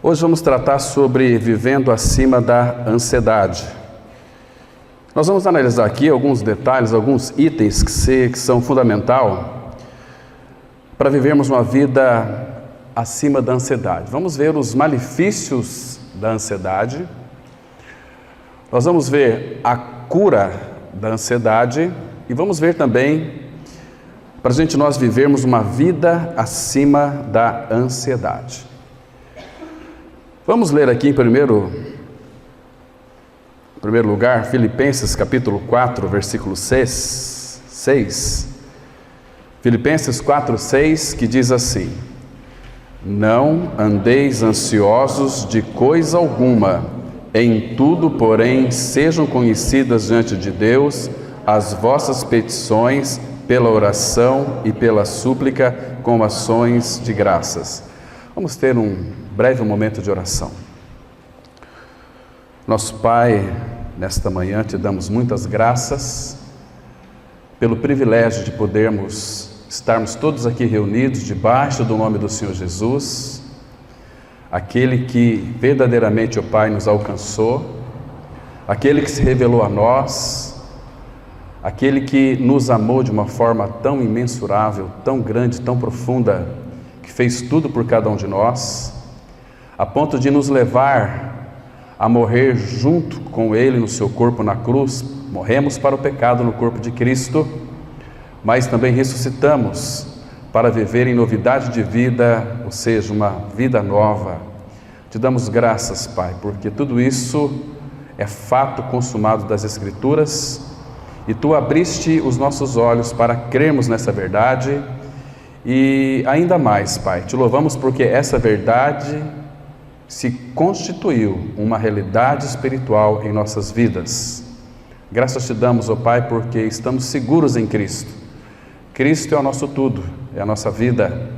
Hoje vamos tratar sobre vivendo acima da ansiedade. Nós vamos analisar aqui alguns detalhes, alguns itens que são fundamental para vivermos uma vida acima da ansiedade. Vamos ver os malefícios da ansiedade. Nós vamos ver a cura da ansiedade e vamos ver também para nós vivermos uma vida acima da ansiedade. Vamos ler aqui em primeiro lugar, Filipenses capítulo 4, versículo 6. Filipenses 4, 6, que diz assim: Não andeis ansiosos de coisa alguma, em tudo, porém, sejam conhecidas diante de Deus as vossas petições pela oração e pela súplica com ações de graças. Vamos ter um breve momento de oração. Nosso Pai, nesta manhã te damos muitas graças pelo privilégio de estarmos todos aqui reunidos debaixo do nome do Senhor Jesus, aquele que verdadeiramente, ó Pai, nos alcançou, aquele que se revelou a nós, aquele que nos amou de uma forma tão imensurável, tão grande, tão profunda, que fez tudo por cada um de nós, a ponto de nos levar a morrer junto com Ele no seu corpo na cruz. Morremos para o pecado no corpo de Cristo, mas também ressuscitamos para viver em novidade de vida, ou seja, uma vida nova. Te damos graças, Pai, porque tudo isso é fato consumado das Escrituras e Tu abriste os nossos olhos para crermos nessa verdade e ainda mais, Pai, Te louvamos porque essa verdade se constituiu uma realidade espiritual em nossas vidas. Graças Te damos, ó Pai, porque estamos seguros em Cristo. Cristo é o nosso tudo, é a nossa vida.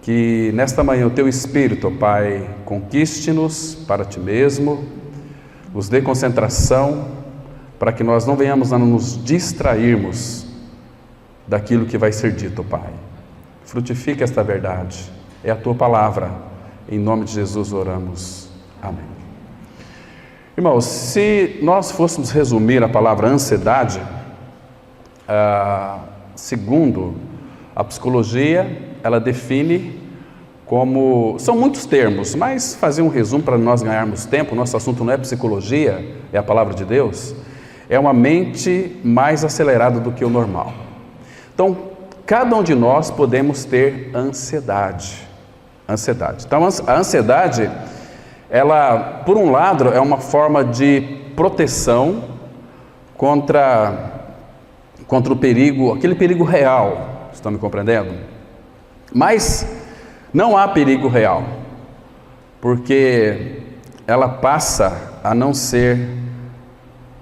Que nesta manhã o Teu Espírito, ó Pai, conquiste-nos para Ti mesmo, nos dê concentração, para que nós não venhamos a nos distrairmos daquilo que vai ser dito, ó Pai. Frutifica esta verdade, é a Tua palavra. Em nome de Jesus oramos. Amém. Irmãos, se nós fôssemos resumir a palavra ansiedade, segundo a psicologia, ela define como... São muitos termos, mas fazer um resumo para nós ganharmos tempo, nosso assunto não é psicologia, é a palavra de Deus, é uma mente mais acelerada do que o normal. Então, cada um de nós podemos ter ansiedade. Então, a ansiedade, ela, por um lado, é uma forma de proteção contra o perigo, aquele perigo real, estão me compreendendo? Mas não há perigo real, porque ela passa a não ser,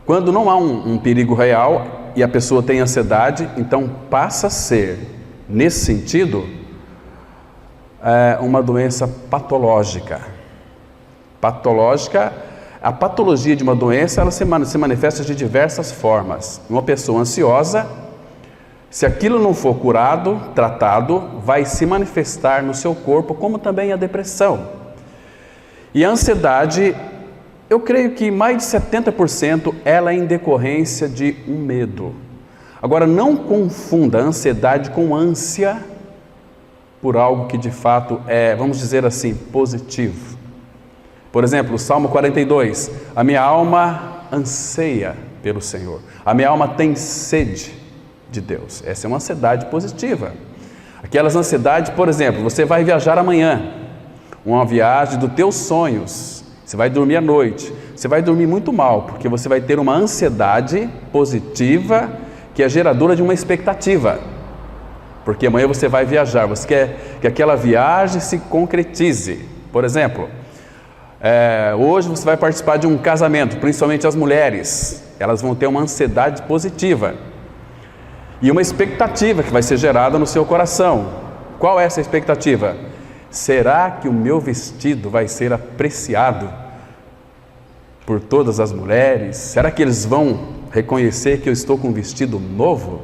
quando não há um perigo real e a pessoa tem ansiedade, então passa a ser, nesse sentido, uma doença patológica. A patologia de uma doença, ela se manifesta de diversas formas. Uma pessoa ansiosa, se aquilo não for curado, tratado, vai se manifestar no seu corpo, como também a depressão. E a ansiedade, eu creio que mais de 70% ela é em decorrência de um medo. Agora, não confunda a ansiedade com ânsia por algo que de fato é, vamos dizer assim, positivo. Por exemplo, o Salmo 42, a minha alma anseia pelo Senhor, a minha alma tem sede de Deus. Essa é uma ansiedade positiva. Aquelas ansiedades, por exemplo, você vai viajar amanhã, uma viagem dos teus sonhos, você vai dormir à noite, você vai dormir muito mal, porque você vai ter uma ansiedade positiva, que é geradora de uma expectativa. Porque amanhã você vai viajar, você quer que aquela viagem se concretize. Por exemplo, hoje você vai participar de um casamento, principalmente as mulheres, elas vão ter uma ansiedade positiva e uma expectativa que vai ser gerada no seu coração. Qual é essa expectativa? Será que o meu vestido vai ser apreciado por todas as mulheres? Será que eles vão reconhecer que eu estou com um vestido novo?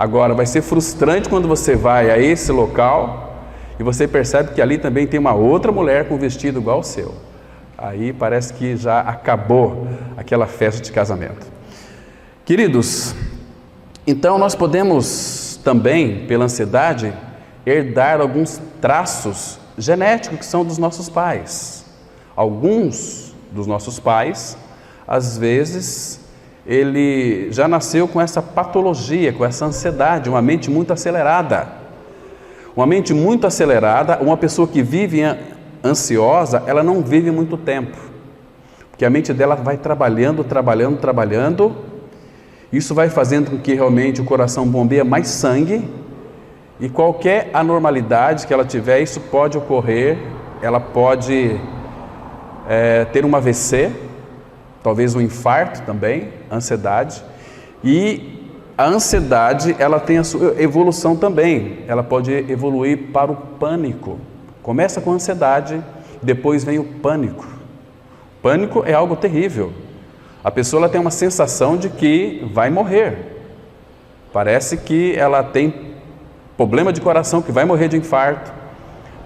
Agora, vai ser frustrante quando você vai a esse local e você percebe que ali também tem uma outra mulher com vestido igual ao seu. Aí parece que já acabou aquela festa de casamento. Queridos, então nós podemos também, pela ansiedade, herdar alguns traços genéticos que são dos nossos pais. Alguns dos nossos pais, às vezes, ele já nasceu com essa patologia, com essa ansiedade, uma mente muito acelerada. Uma mente muito acelerada, uma pessoa que vive ansiosa, ela não vive muito tempo, porque a mente dela vai trabalhando, isso vai fazendo com que realmente o coração bombeie mais sangue, e qualquer anormalidade que ela tiver, isso pode ocorrer, ela pode ter um AVC, talvez um infarto também, ansiedade, e a ansiedade, ela tem a sua evolução também, ela pode evoluir para o pânico. Começa com a ansiedade, depois vem o pânico. O pânico é algo terrível. A pessoa ela tem uma sensação de que vai morrer. Parece que ela tem problema de coração, que vai morrer de infarto,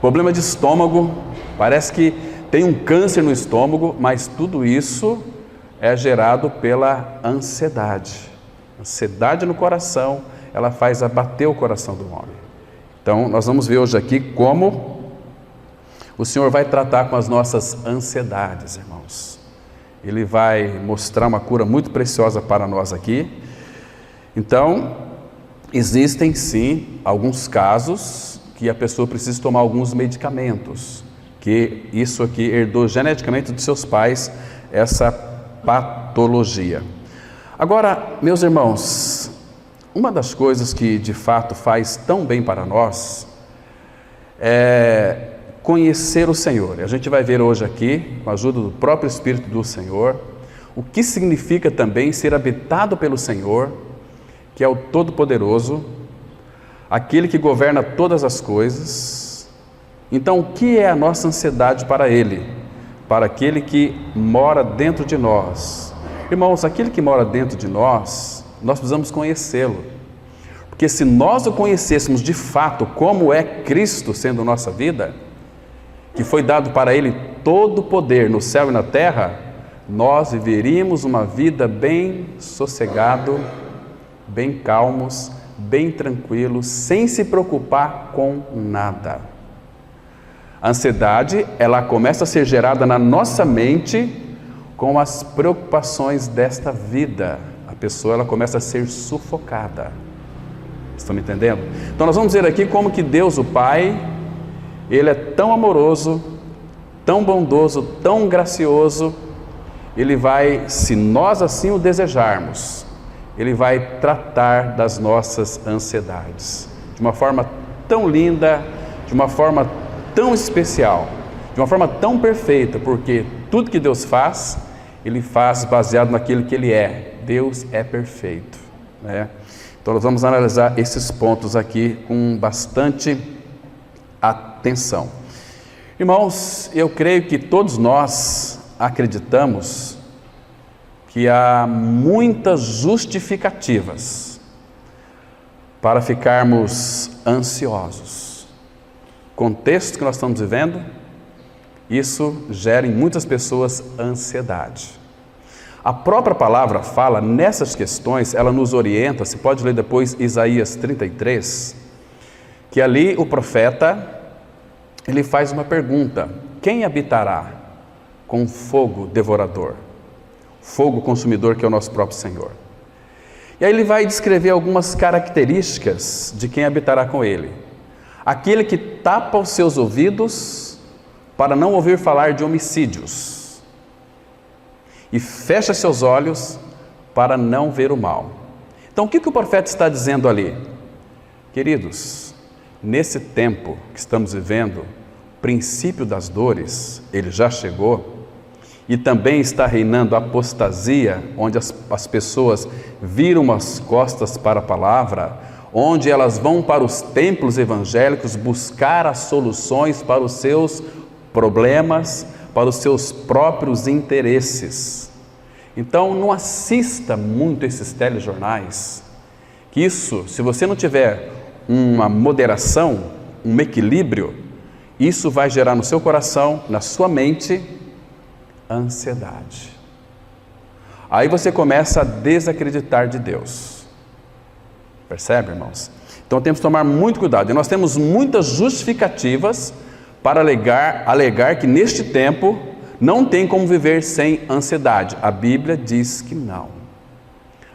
problema de estômago, parece que tem um câncer no estômago, mas tudo isso é gerado pela ansiedade. Ansiedade no coração, ela faz abater o coração do homem. Então, nós vamos ver hoje aqui como o Senhor vai tratar com as nossas ansiedades, irmãos. Ele vai mostrar uma cura muito preciosa para nós aqui. Então, existem sim alguns casos que a pessoa precisa tomar alguns medicamentos, que isso aqui herdou geneticamente dos seus pais, essa patologia. Agora, meus irmãos, uma das coisas que de fato faz tão bem para nós é conhecer o Senhor. A gente vai ver hoje aqui, com a ajuda do próprio Espírito do Senhor, o que significa também ser habitado pelo Senhor, que é o Todo-Poderoso, aquele que governa todas as coisas. Então, o que é a nossa ansiedade para Ele? Para aquele que mora dentro de nós. Irmãos, aquele que mora dentro de nós, nós precisamos conhecê-lo. Porque se nós o conhecêssemos de fato como é Cristo sendo nossa vida, que foi dado para Ele todo o poder no céu e na terra, nós viveríamos uma vida bem sossegado, bem calmos, bem tranquilos, sem se preocupar com nada. A ansiedade, ela começa a ser gerada na nossa mente com as preocupações desta vida. A pessoa, ela começa a ser sufocada. Estão me entendendo? Então nós vamos ver aqui como que Deus, o Pai, Ele é tão amoroso, tão bondoso, tão gracioso. Ele vai, se nós assim o desejarmos, Ele vai tratar das nossas ansiedades de uma forma tão linda, de uma forma tão especial, de uma forma tão perfeita, porque tudo que Deus faz, Ele faz baseado naquilo que Ele é. Deus é perfeito, né? Então nós vamos analisar esses pontos aqui com bastante atenção. Irmãos, eu creio que todos nós acreditamos que há muitas justificativas para ficarmos ansiosos. O contexto que nós estamos vivendo, isso gera em muitas pessoas ansiedade. A própria palavra fala nessas questões, ela nos orienta, você pode ler depois Isaías 33, que ali o profeta, ele faz uma pergunta: quem habitará com fogo devorador? Fogo consumidor, que é o nosso próprio Senhor. E aí ele vai descrever algumas características de quem habitará com ele. Aquele que tapa os seus ouvidos para não ouvir falar de homicídios e fecha seus olhos para não ver o mal. Então o que o profeta está dizendo ali? Queridos, nesse tempo que estamos vivendo, o princípio das dores, ele já chegou, e também está reinando a apostasia, onde as pessoas viram as costas para a palavra, onde elas vão para os templos evangélicos buscar as soluções para os seus problemas, para os seus próprios interesses. Então não assista muito esses telejornais, que isso, se você não tiver uma moderação, um equilíbrio, isso vai gerar no seu coração, na sua mente, ansiedade. Aí você começa a desacreditar de Deus. Percebe, irmãos? Então temos que tomar muito cuidado. E nós temos muitas justificativas para alegar que neste tempo não tem como viver sem ansiedade. A Bíblia diz que não.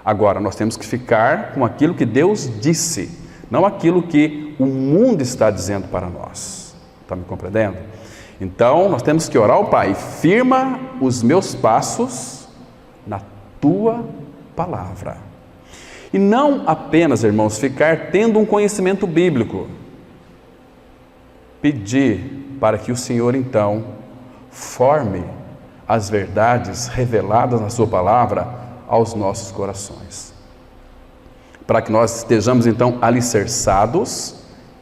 Agora, nós temos que ficar com aquilo que Deus disse, não aquilo que o mundo está dizendo para nós. Está me compreendendo? Então, nós temos que orar ao Pai: firma os meus passos na tua palavra. E não apenas, irmãos, ficar tendo um conhecimento bíblico. Pedir para que o Senhor, então, forme as verdades reveladas na sua palavra aos nossos corações. Para que nós estejamos, então, alicerçados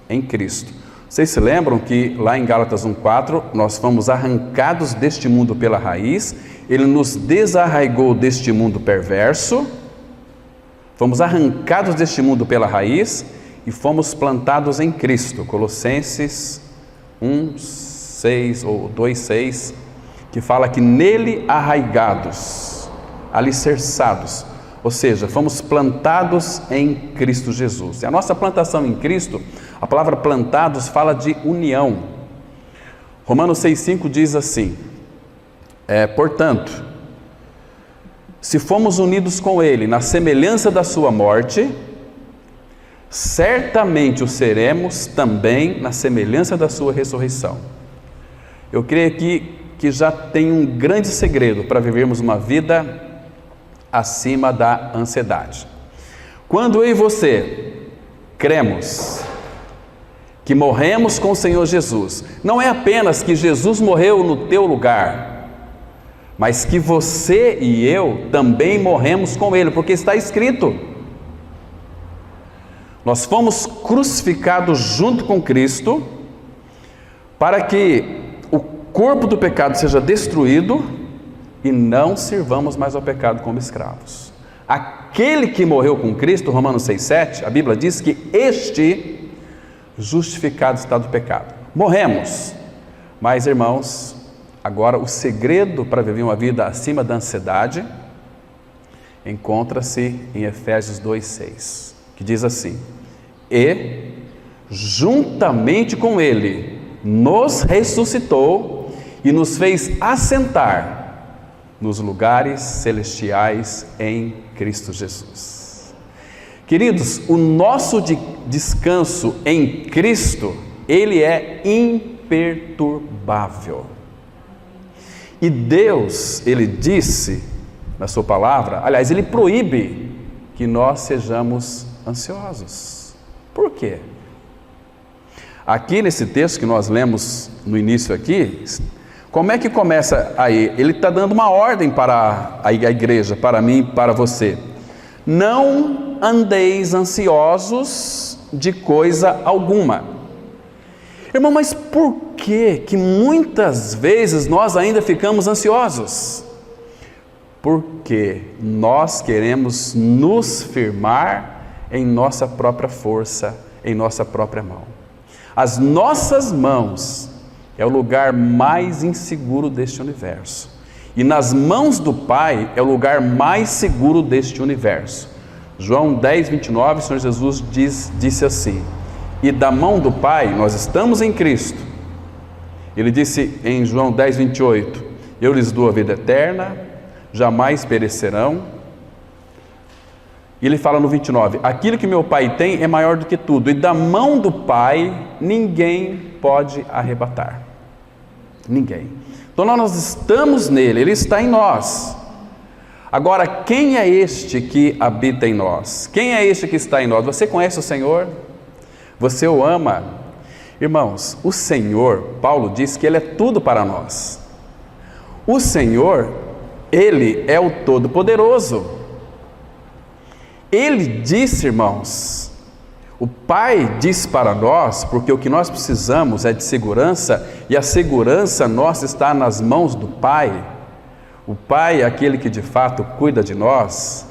em Cristo. Vocês se lembram que lá em Gálatas 1,4, nós fomos arrancados deste mundo pela raiz, Ele nos desarraigou deste mundo perverso, fomos arrancados deste mundo pela raiz e fomos plantados em Cristo. Colossenses 1,6 ou 2,6, que fala que nele arraigados, alicerçados, ou seja, fomos plantados em Cristo Jesus. E a nossa plantação em Cristo, a palavra plantados fala de união. Romanos 6,5 diz assim: portanto, se fomos unidos com Ele na semelhança da sua morte, certamente o seremos também na semelhança da sua ressurreição. Eu creio que já tem um grande segredo para vivermos uma vida acima da ansiedade. Quando eu e você cremos que morremos com o Senhor Jesus, não é apenas que Jesus morreu no teu lugar, mas que você e eu também morremos com Ele, porque está escrito: nós fomos crucificados junto com Cristo, para que o corpo do pecado seja destruído e não sirvamos mais ao pecado como escravos. Aquele que morreu com Cristo, Romanos 6,7, a Bíblia diz que este justificado está do pecado. Morremos, mas, irmãos, agora o segredo para viver uma vida acima da ansiedade encontra-se em Efésios 2,6, que diz assim: e juntamente com Ele nos ressuscitou e nos fez assentar nos lugares celestiais em Cristo Jesus. Queridos, o nosso descanso em Cristo, ele é imperturbável. E Deus, Ele disse na sua palavra, aliás, Ele proíbe que nós sejamos ansiosos. Por quê? Aqui nesse texto que nós lemos no início aqui, como é que começa aí? Ele está dando uma ordem para a igreja, para mim e para você: não andeis ansiosos de coisa alguma. Irmão, mas por que muitas vezes nós ainda ficamos ansiosos? Porque nós queremos nos firmar em nossa própria força, em nossa própria mão. As nossas mãos é o lugar mais inseguro deste universo. E nas mãos do Pai é o lugar mais seguro deste universo. João 10:29, o Senhor Jesus disse assim: e da mão do Pai nós estamos em Cristo. Ele disse em João 10:28, eu lhes dou a vida eterna, jamais perecerão. E ele fala no 29, aquilo que meu Pai tem é maior do que tudo, e da mão do Pai ninguém pode arrebatar. Ninguém. Então nós estamos nele, ele está em nós. Agora, quem é este que habita em nós? Quem é este que está em nós? Você conhece o Senhor? Você o ama? Irmãos, o Senhor, Paulo diz que Ele é tudo para nós. O Senhor, Ele é o Todo-Poderoso. Ele disse, irmãos, o Pai disse para nós, porque o que nós precisamos é de segurança, e a segurança nossa está nas mãos do Pai. O Pai é aquele que de fato cuida de nós.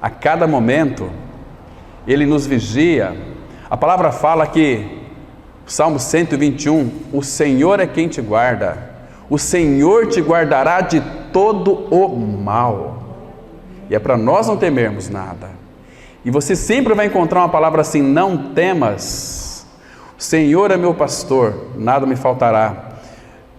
A cada momento, Ele nos vigia. A palavra fala que Salmo 121, o Senhor é quem te guarda, o Senhor te guardará de todo o mal. E é para nós não temermos nada. E você sempre vai encontrar uma palavra assim: não temas, o Senhor é meu pastor, nada me faltará.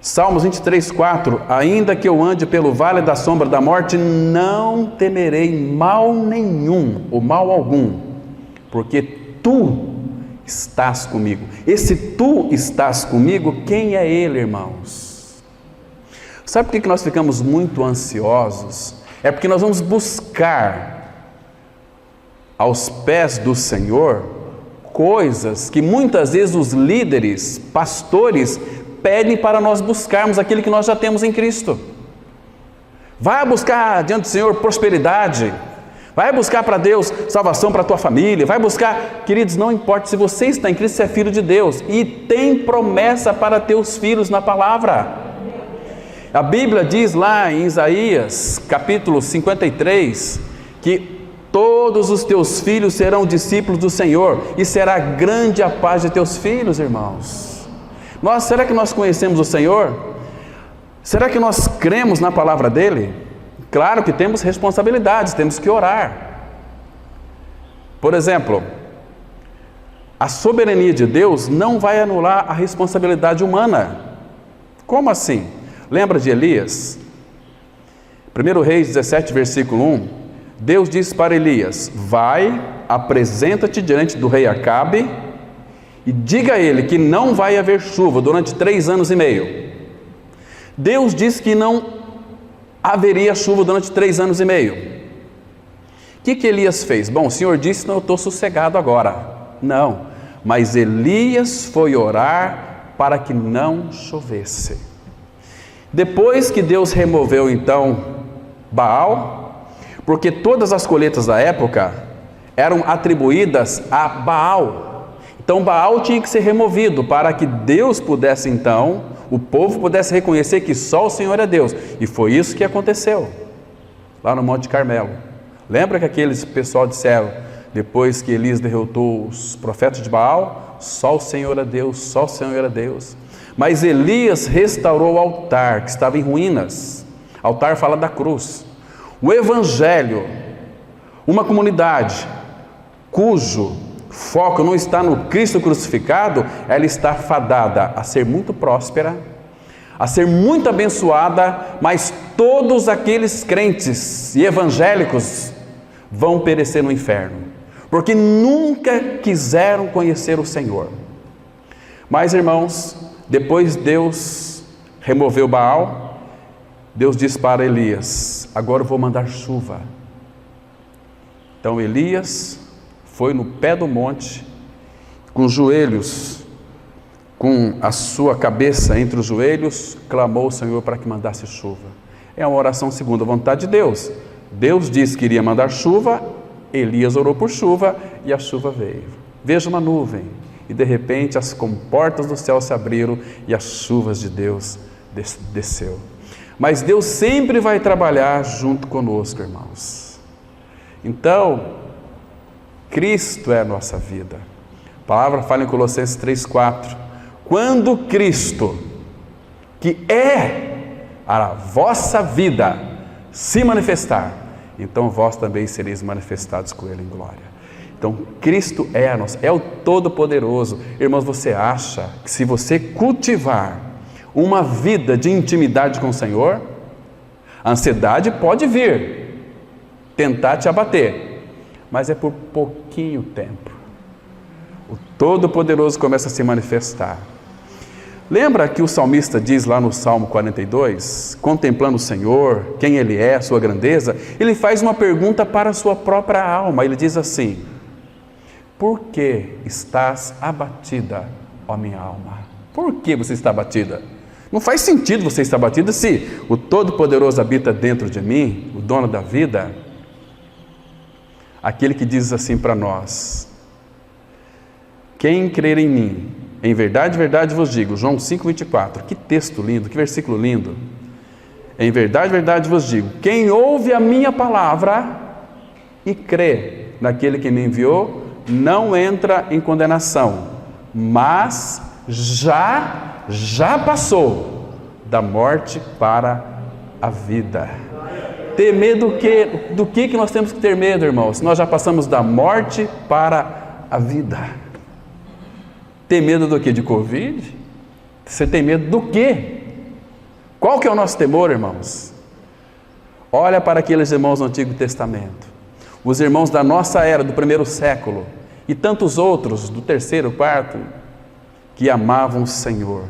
Salmos 23, 4, ainda que eu ande pelo vale da sombra da morte, não temerei mal nenhum, ou mal algum, porque tu estás comigo. Esse tu estás comigo, quem é ele, irmãos? Sabe por que nós ficamos muito ansiosos? É porque nós vamos buscar aos pés do Senhor coisas que muitas vezes os líderes, pastores, pedem para nós buscarmos aquilo que nós já temos em Cristo. Vai buscar diante do Senhor prosperidade, vai buscar para Deus salvação para a tua família, vai buscar, queridos, não importa se você está em Cristo, você é filho de Deus e tem promessa para teus filhos na palavra. A Bíblia diz lá em Isaías capítulo 53 que todos os teus filhos serão discípulos do Senhor e será grande a paz de teus filhos, irmãos. Será que nós conhecemos o Senhor? Será que nós cremos na palavra dele? Claro que temos responsabilidades, temos que orar. Por exemplo, a soberania de Deus não vai anular a responsabilidade humana. Como assim? Lembra de Elias? 1 Reis 17, versículo 1, Deus diz para Elias: vai, apresenta-te diante do rei Acabe e diga a ele que não vai haver chuva durante 3 anos e meio. Deus disse que não haveria chuva durante 3 anos e meio. O que Elias fez? Bom, o Senhor disse, não, eu estou sossegado agora. Não, mas Elias foi orar para que não chovesse. Depois que Deus removeu então Baal, porque todas as colheitas da época eram atribuídas a Baal. Então Baal tinha que ser removido para que Deus pudesse então, o povo pudesse reconhecer que só o Senhor é Deus. E foi isso que aconteceu lá no Monte Carmelo. Lembra que aqueles pessoal disseram, depois que Elias derrotou os profetas de Baal, só o Senhor é Deus, só o Senhor é Deus. Mas Elias restaurou o altar que estava em ruínas. Altar fala da cruz. O Evangelho, uma comunidade cujo foco não está no Cristo crucificado, ela está fadada a ser muito próspera, a ser muito abençoada, mas todos aqueles crentes e evangélicos vão perecer no inferno, porque nunca quiseram conhecer o Senhor. Mas, irmãos, depois Deus removeu Baal, Deus disse para Elias: agora eu vou mandar chuva. Então Elias foi no pé do monte, com os joelhos, com a sua cabeça entre os joelhos, clamou ao Senhor para que mandasse chuva. É uma oração segundo a vontade de Deus. Deus disse que iria mandar chuva, Elias orou por chuva e a chuva veio. Veja uma nuvem e de repente as comportas do céu se abriram e as chuvas de Deus desceu. Mas Deus sempre vai trabalhar junto conosco, irmãos. Então, Cristo é a nossa vida. A palavra fala em Colossenses 3,4, quando Cristo, que é a vossa vida, se manifestar, então vós também sereis manifestados com Ele em glória. Então Cristo é a nossa, é o Todo-Poderoso. Irmãos, você acha que se você cultivar uma vida de intimidade com o Senhor, a ansiedade pode vir, tentar te abater, mas é por pouquinho tempo. O Todo-Poderoso começa a se manifestar. Lembra que o salmista diz lá no Salmo 42, contemplando o Senhor, quem Ele é, a sua grandeza, ele faz uma pergunta para a sua própria alma. Ele diz assim: por que estás abatida, ó minha alma? Por que você está abatida? Não faz sentido você estar abatida se o Todo-Poderoso habita dentro de mim, o dono da vida. Aquele que diz assim para nós: quem crer em mim, em verdade, verdade vos digo, João 5,24, que texto lindo, que versículo lindo. Em verdade, verdade vos digo, quem ouve a minha palavra e crê naquele que me enviou, não entra em condenação, mas já passou da morte para a vida. Ter medo do que nós temos que ter medo, irmãos? Nós já passamos da morte para a vida. Ter medo do que? De Covid? Você tem medo do quê? Qual que é o nosso temor, irmãos? Olha para aqueles irmãos do Antigo Testamento, os irmãos da nossa era, do primeiro século, e tantos outros, do terceiro, quarto, que amavam o Senhor.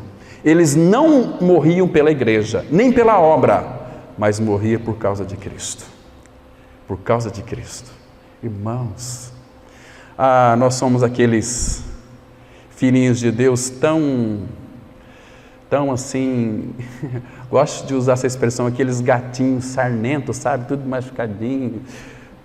Eles não morriam pela igreja, nem pela obra, mas morriam por causa de Cristo. Por causa de Cristo. Irmãos, nós somos aqueles filhinhos de Deus tão assim, gosto de usar essa expressão, aqueles gatinhos sarnentos, sabe, tudo machucadinho.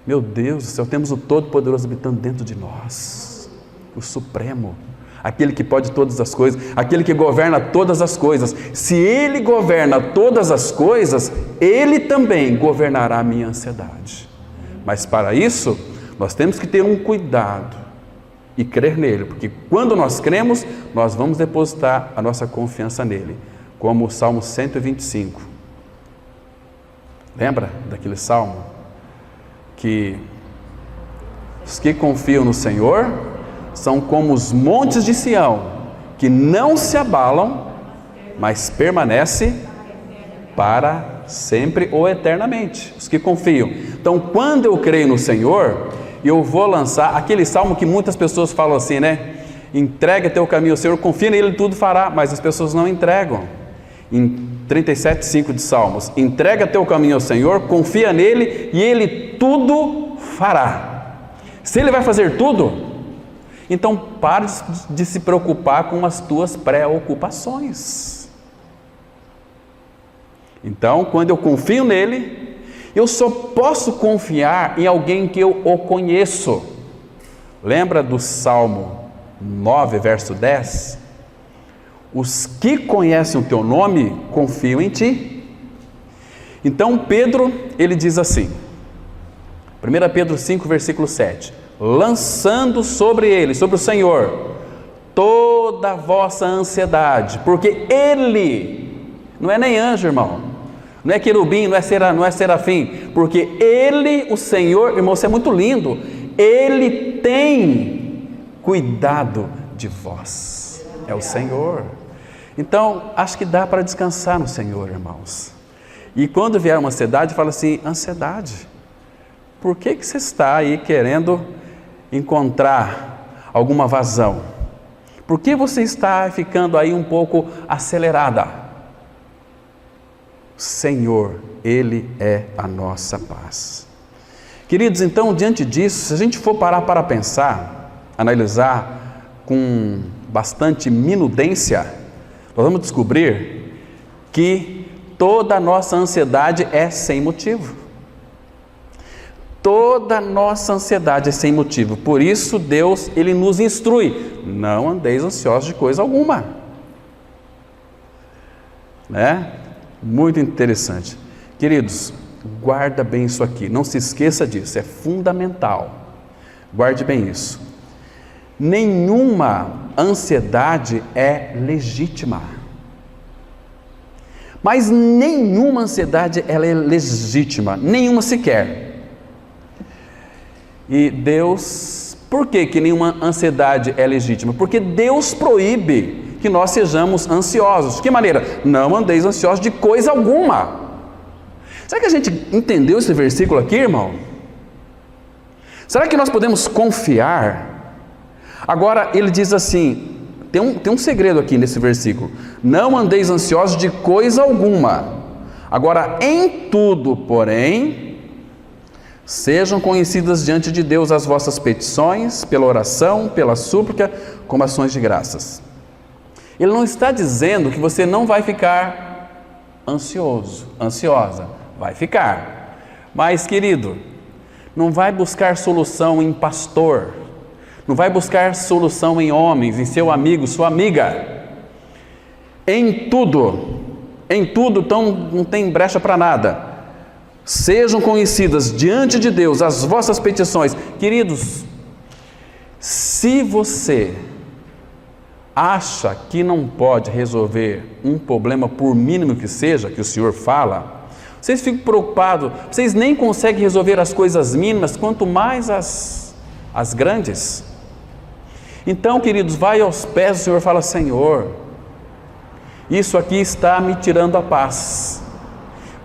Meu Deus do céu, temos o Todo-Poderoso habitando dentro de nós, o Supremo, aquele que pode todas as coisas, aquele que governa todas as coisas. Se Ele governa todas as coisas, Ele também governará a minha ansiedade. Mas para isso, nós temos que ter um cuidado e crer nele, porque quando nós cremos, nós vamos depositar a nossa confiança nele, como o Salmo 125. Lembra daquele salmo? Que os que confiam no Senhor são como os montes de Sião, que não se abalam, mas permanece para sempre ou eternamente. Os que confiam. Então, quando eu creio no Senhor, eu vou lançar aquele salmo que muitas pessoas falam assim, né? Entrega teu caminho ao Senhor, confia nele, Ele tudo fará. Mas as pessoas não entregam. Em 37:5 de Salmos, entrega teu caminho ao Senhor, confia nele e Ele tudo fará. Se Ele vai fazer tudo, então pare de se preocupar com as tuas preocupações. Então, quando eu confio nele, eu só posso confiar em alguém que eu o conheço. Lembra do Salmo 9, verso 10? Os que conhecem o teu nome, confiam em ti. Então Pedro, ele diz assim, 1 Pedro 5, versículo 7, lançando sobre ele, sobre o Senhor, toda a vossa ansiedade, porque Ele, não é nem anjo, irmão, não é querubim, não é serafim, porque Ele, o Senhor, irmão, isso é muito lindo, Ele tem cuidado de vós, é o Senhor. Então, acho que dá para descansar no Senhor, irmãos. E quando vier uma ansiedade, fala assim, ansiedade, por que você está aí querendo encontrar alguma vazão? Por que você está ficando aí um pouco acelerada? Senhor, Ele é a nossa paz. Queridos, então, diante disso, se a gente for parar para pensar, analisar com bastante minudência, nós vamos descobrir que toda a nossa ansiedade é sem motivo. Toda a nossa ansiedade é sem motivo. Por isso Deus, Ele nos instrui, não andeis ansiosos de coisa alguma. Né? Muito interessante. Queridos, guarda bem isso aqui, não se esqueça disso, é fundamental. Guarde bem isso. Nenhuma ansiedade é legítima. Mas nenhuma ansiedade ela é legítima, nenhuma sequer. E Deus, por que nenhuma ansiedade é legítima? Porque Deus proíbe que nós sejamos ansiosos. De que maneira? Não andeis ansiosos de coisa alguma. Será que a gente entendeu esse versículo aqui, irmão? Será que nós podemos confiar? Agora ele diz assim, tem um segredo aqui nesse versículo, não andeis ansiosos de coisa alguma, agora em tudo, porém, sejam conhecidas diante de Deus as vossas petições, pela oração, pela súplica, como ações de graças. Ele não está dizendo que você não vai ficar ansioso, ansiosa, vai ficar, mas querido, não vai buscar solução em pastor, não vai buscar solução em homens, em seu amigo, sua amiga. Em tudo, então não tem brecha para nada. Sejam conhecidas diante de Deus as vossas petições. Queridos, se você acha que não pode resolver um problema, por mínimo que seja, que o Senhor fala, vocês ficam preocupados, vocês nem conseguem resolver as coisas mínimas, quanto mais as grandes. Então, queridos, vai aos pés do Senhor e fala: Senhor, isso aqui está me tirando a paz.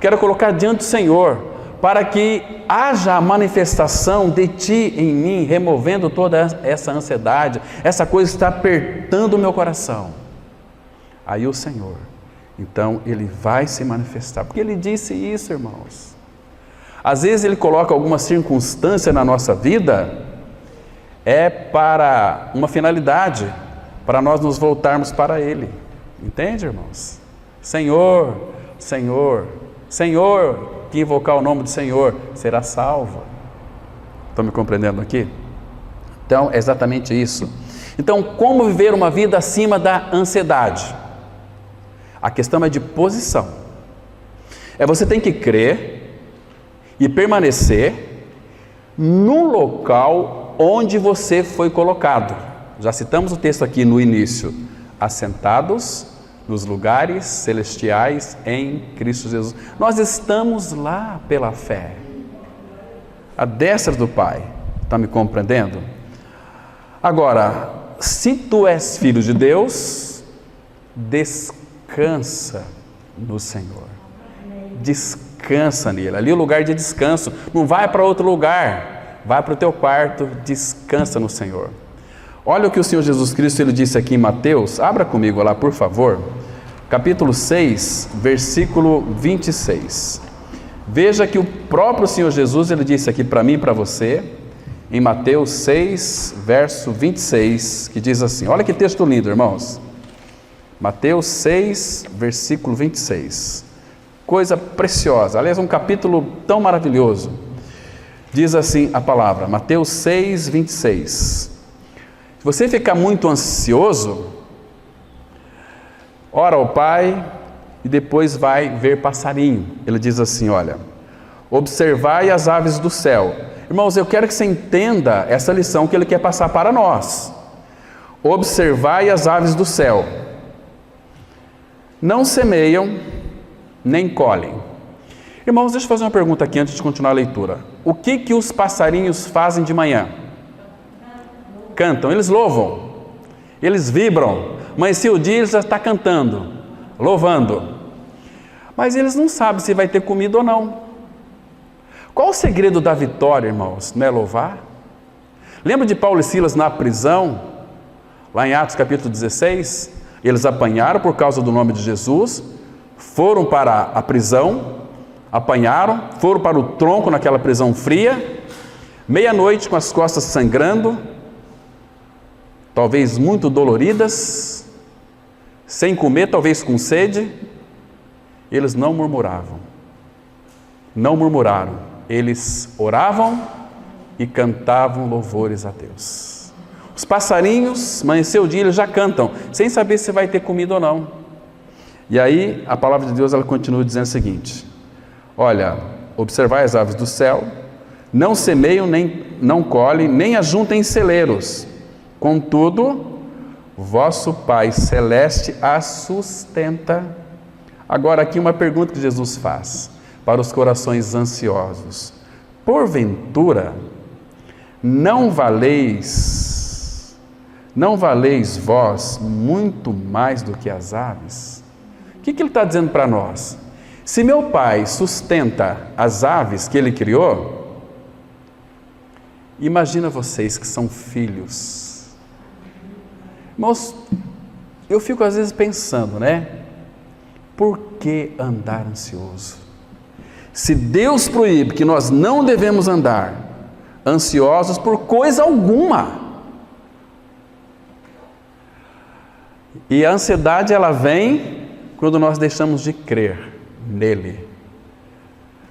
Quero colocar diante do Senhor, para que haja a manifestação de Ti em mim, removendo toda essa ansiedade, essa coisa está apertando o meu coração. Aí o Senhor, então, Ele vai se manifestar, porque Ele disse isso, irmãos. Às vezes Ele coloca alguma circunstância na nossa vida, para uma finalidade, para nós nos voltarmos para Ele. Entende, irmãos? Senhor, Senhor, Senhor, que invocar o nome do Senhor será salvo. Estão me compreendendo aqui? Então, é exatamente isso. Então, como viver uma vida acima da ansiedade? A questão é de posição. Você tem que crer e permanecer no local onde você foi colocado. Já citamos o texto aqui no início. Assentados nos lugares celestiais em Cristo Jesus. Nós estamos lá pela fé, à destra do Pai. Está me compreendendo? Agora, se tu és filho de Deus, descansa no Senhor. Descansa nele. Ali é o lugar de descanso. Não vai para outro lugar. Vai para o teu quarto, descansa no Senhor. Olha o que o Senhor Jesus Cristo Ele disse aqui em Mateus. Abra comigo lá, por favor. Capítulo 6, versículo 26. Veja que o próprio Senhor Jesus, Ele disse aqui para mim e para você, em Mateus 6, verso 26, que diz assim, olha que texto lindo, irmãos. Mateus 6, versículo 26. Coisa preciosa, aliás, um capítulo tão maravilhoso. Diz assim a palavra, Mateus 6, 26. Se você ficar muito ansioso, ora ao Pai e depois vai ver passarinho. Ele diz assim, olha, observai as aves do céu. Irmãos, eu quero que você entenda essa lição que ele quer passar para nós. Observai as aves do céu. Não semeiam, nem colhem. Irmãos, deixa eu fazer uma pergunta aqui antes de continuar a leitura. O que os passarinhos fazem de manhã? Cantam, eles louvam, eles vibram. Amanhecia o dia, eles já estão cantando, louvando. Mas eles não sabem se vai ter comida ou não. Qual o segredo da vitória, irmãos? Não é louvar? Lembra de Paulo e Silas na prisão? Lá em Atos capítulo 16? Eles apanharam por causa do nome de Jesus, foram para a prisão, apanharam, foram para o tronco naquela prisão fria, meia-noite com as costas sangrando, talvez muito doloridas, sem comer, talvez com sede. Eles não murmuravam, não murmuraram, eles oravam e cantavam louvores a Deus. Os passarinhos, amanheceu o dia, eles já cantam, sem saber se vai ter comida ou não. E aí a palavra de Deus ela continua dizendo o seguinte, olha, observai as aves do céu, não semeiam, nem não colhem, nem ajuntem em celeiros, contudo, vosso Pai Celeste as sustenta. Agora aqui uma pergunta que Jesus faz para os corações ansiosos. Porventura, não valeis vós muito mais do que as aves? O que ele está dizendo para nós? Se meu Pai sustenta as aves que Ele criou, imagina vocês que são filhos. Irmãos, eu fico às vezes pensando, né? Por que andar ansioso? Se Deus proíbe que nós não devemos andar ansiosos por coisa alguma. E a ansiedade ela vem quando nós deixamos de crer nele.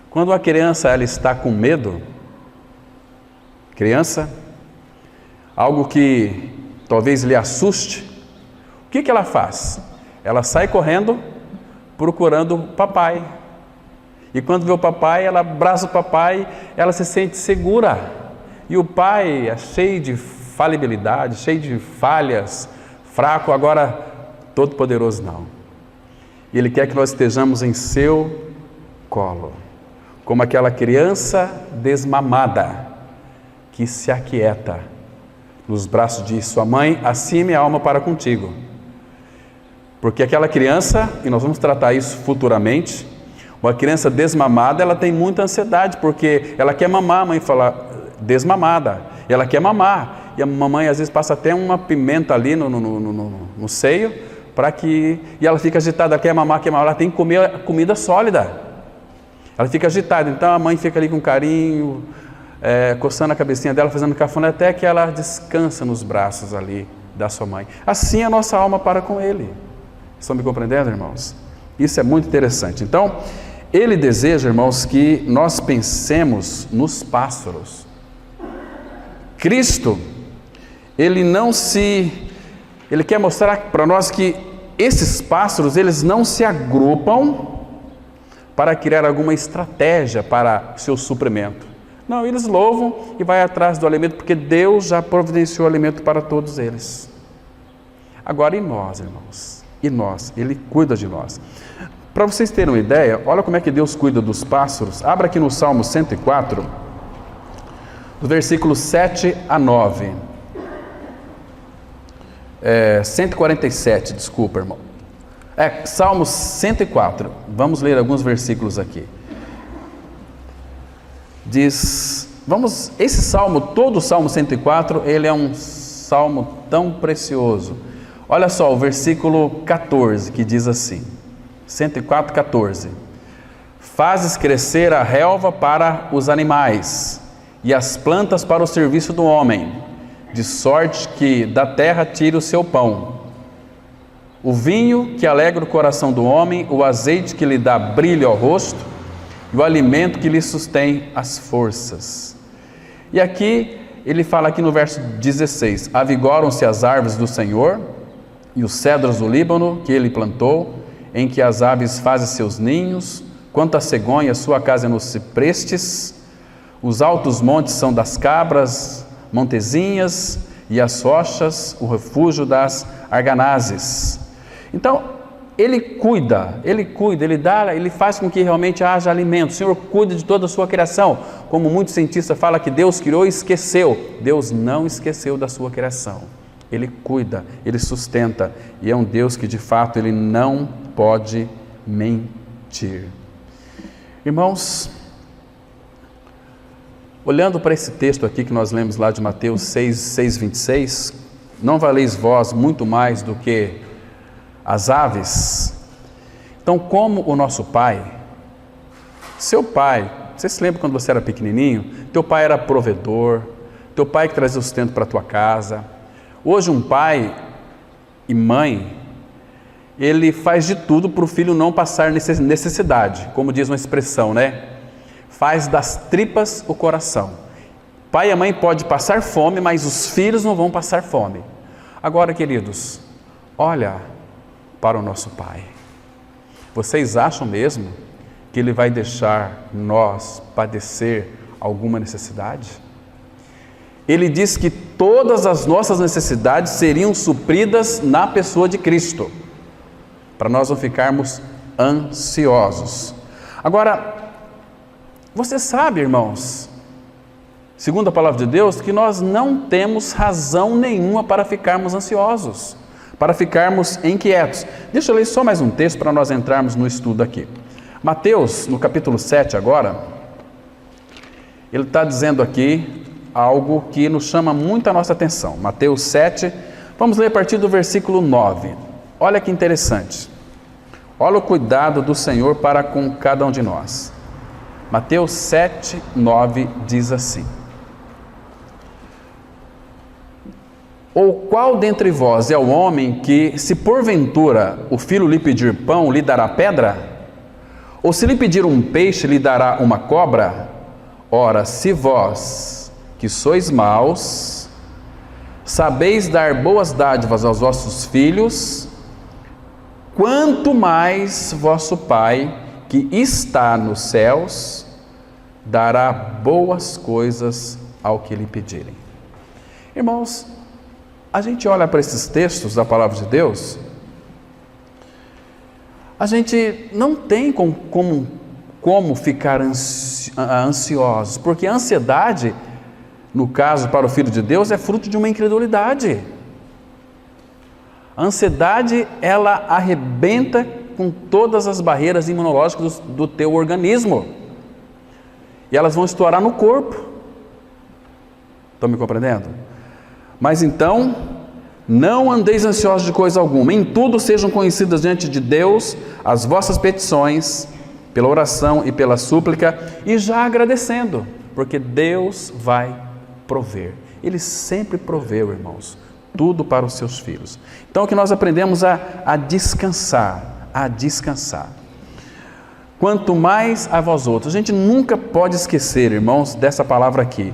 Quando a criança ela está com medo, criança, algo que talvez lhe assuste, o que ela faz? Ela sai correndo procurando o papai. E quando vê o papai, ela abraça o papai, ela se sente segura. E o pai é cheio de falibilidade, cheio de falhas, fraco, agora todo poderoso não. Ele quer que nós estejamos em seu colo, como aquela criança desmamada que se aquieta nos braços de sua mãe, assim minha alma para contigo. Porque aquela criança, e nós vamos tratar isso futuramente, uma criança desmamada, ela tem muita ansiedade, porque ela quer mamar, a mãe fala, desmamada, ela quer mamar, e a mamãe às vezes passa até uma pimenta ali no seio, para que, e ela fica agitada, ela quer mamar, ela tem que comer comida sólida, ela fica agitada, então a mãe fica ali com carinho, coçando a cabecinha dela, fazendo cafuné, até que ela descansa nos braços ali da sua mãe. Assim a nossa alma para com Ele. Estão me compreendendo, irmãos? Isso é muito interessante. Então, Ele deseja, irmãos, que nós pensemos nos pássaros. Cristo, Ele quer mostrar para nós que esses pássaros, eles não se agrupam para criar alguma estratégia para seu suprimento. Não, eles louvam e vai atrás do alimento, porque Deus já providenciou alimento para todos eles. Agora, e nós, irmãos? E nós? Ele cuida de nós. Para vocês terem uma ideia, olha como é que Deus cuida dos pássaros. Abra aqui no Salmo 104, do versículo 7 a 9. 147, desculpa, irmão. Salmo 104. Vamos ler alguns versículos aqui. Diz, esse salmo, todo o Salmo 104, ele é um salmo tão precioso. Olha só o versículo 14, que diz assim, 104, 14. Fazes crescer a relva para os animais, e as plantas para o serviço do homem, de sorte que da terra tire o seu pão. O vinho que alegra o coração do homem, o azeite que lhe dá brilho ao rosto, e o alimento que lhe sustém as forças. E aqui, ele fala aqui no verso 16, avigoram-se as árvores do Senhor, e os cedros do Líbano que ele plantou, em que as aves fazem seus ninhos, quanto a cegonha, sua casa é nos ciprestes, os altos montes são das cabras, montezinhas, e as rochas, o refúgio das arganazes. Então, Ele cuida, Ele dá, Ele faz com que realmente haja alimento. O Senhor cuida de toda a sua criação. Como muitos cientistas falam que Deus criou e esqueceu. Deus não esqueceu da sua criação. Ele cuida, Ele sustenta. E é um Deus que de fato Ele não pode mentir. Irmãos, olhando para esse texto aqui que nós lemos lá de Mateus 6:26, não valeis vós muito mais do que as aves? Então, como o nosso pai, seu pai, você se lembra quando você era pequenininho? Teu pai era provedor, teu pai que trazia o sustento para a tua casa. Hoje um pai e mãe, ele faz de tudo para o filho não passar necessidade, como diz uma expressão, né? Faz das tripas o coração. Pai e mãe pode passar fome, mas os filhos não vão passar fome. Agora, queridos, olha para o nosso Pai. Vocês acham mesmo que Ele vai deixar nós padecer alguma necessidade? Ele diz que todas as nossas necessidades seriam supridas na pessoa de Cristo, para nós não ficarmos ansiosos. Agora, você sabe, irmãos, segundo a palavra de Deus, que nós não temos razão nenhuma para ficarmos ansiosos, para ficarmos inquietos. Deixa eu ler só mais um texto para nós entrarmos no estudo aqui. Mateus, no capítulo 7 agora, ele está dizendo aqui algo que nos chama muito a nossa atenção. Mateus 7, vamos ler a partir do versículo 9. Olha que interessante. Olha o cuidado do Senhor para com cada um de nós. Mateus 7, 9 diz assim: ou qual dentre vós é o homem que, se porventura o filho lhe pedir pão, lhe dará pedra? Ou se lhe pedir um peixe, lhe dará uma cobra? Ora, se vós, que sois maus, sabeis dar boas dádivas aos vossos filhos, quanto mais vosso Pai, que está nos céus, dará boas coisas ao que lhe pedirem. Irmãos, A gente olha para esses textos da palavra de Deus, a gente não tem como ficar ansiosos, porque a ansiedade, no caso para o Filho de Deus, é fruto de uma incredulidade. A ansiedade, ela arrebenta com todas as barreiras imunológicas do teu organismo, e elas vão estourar no corpo. Estão me compreendendo? Mas então, não andeis ansiosos de coisa alguma, em tudo sejam conhecidas diante de Deus as vossas petições, pela oração e pela súplica, e já agradecendo, porque Deus vai prover. Ele sempre proveu, irmãos, tudo para os seus filhos. Então, que nós aprendemos a descansar, Quanto mais a vós outros, a gente nunca pode esquecer, irmãos, dessa palavra aqui.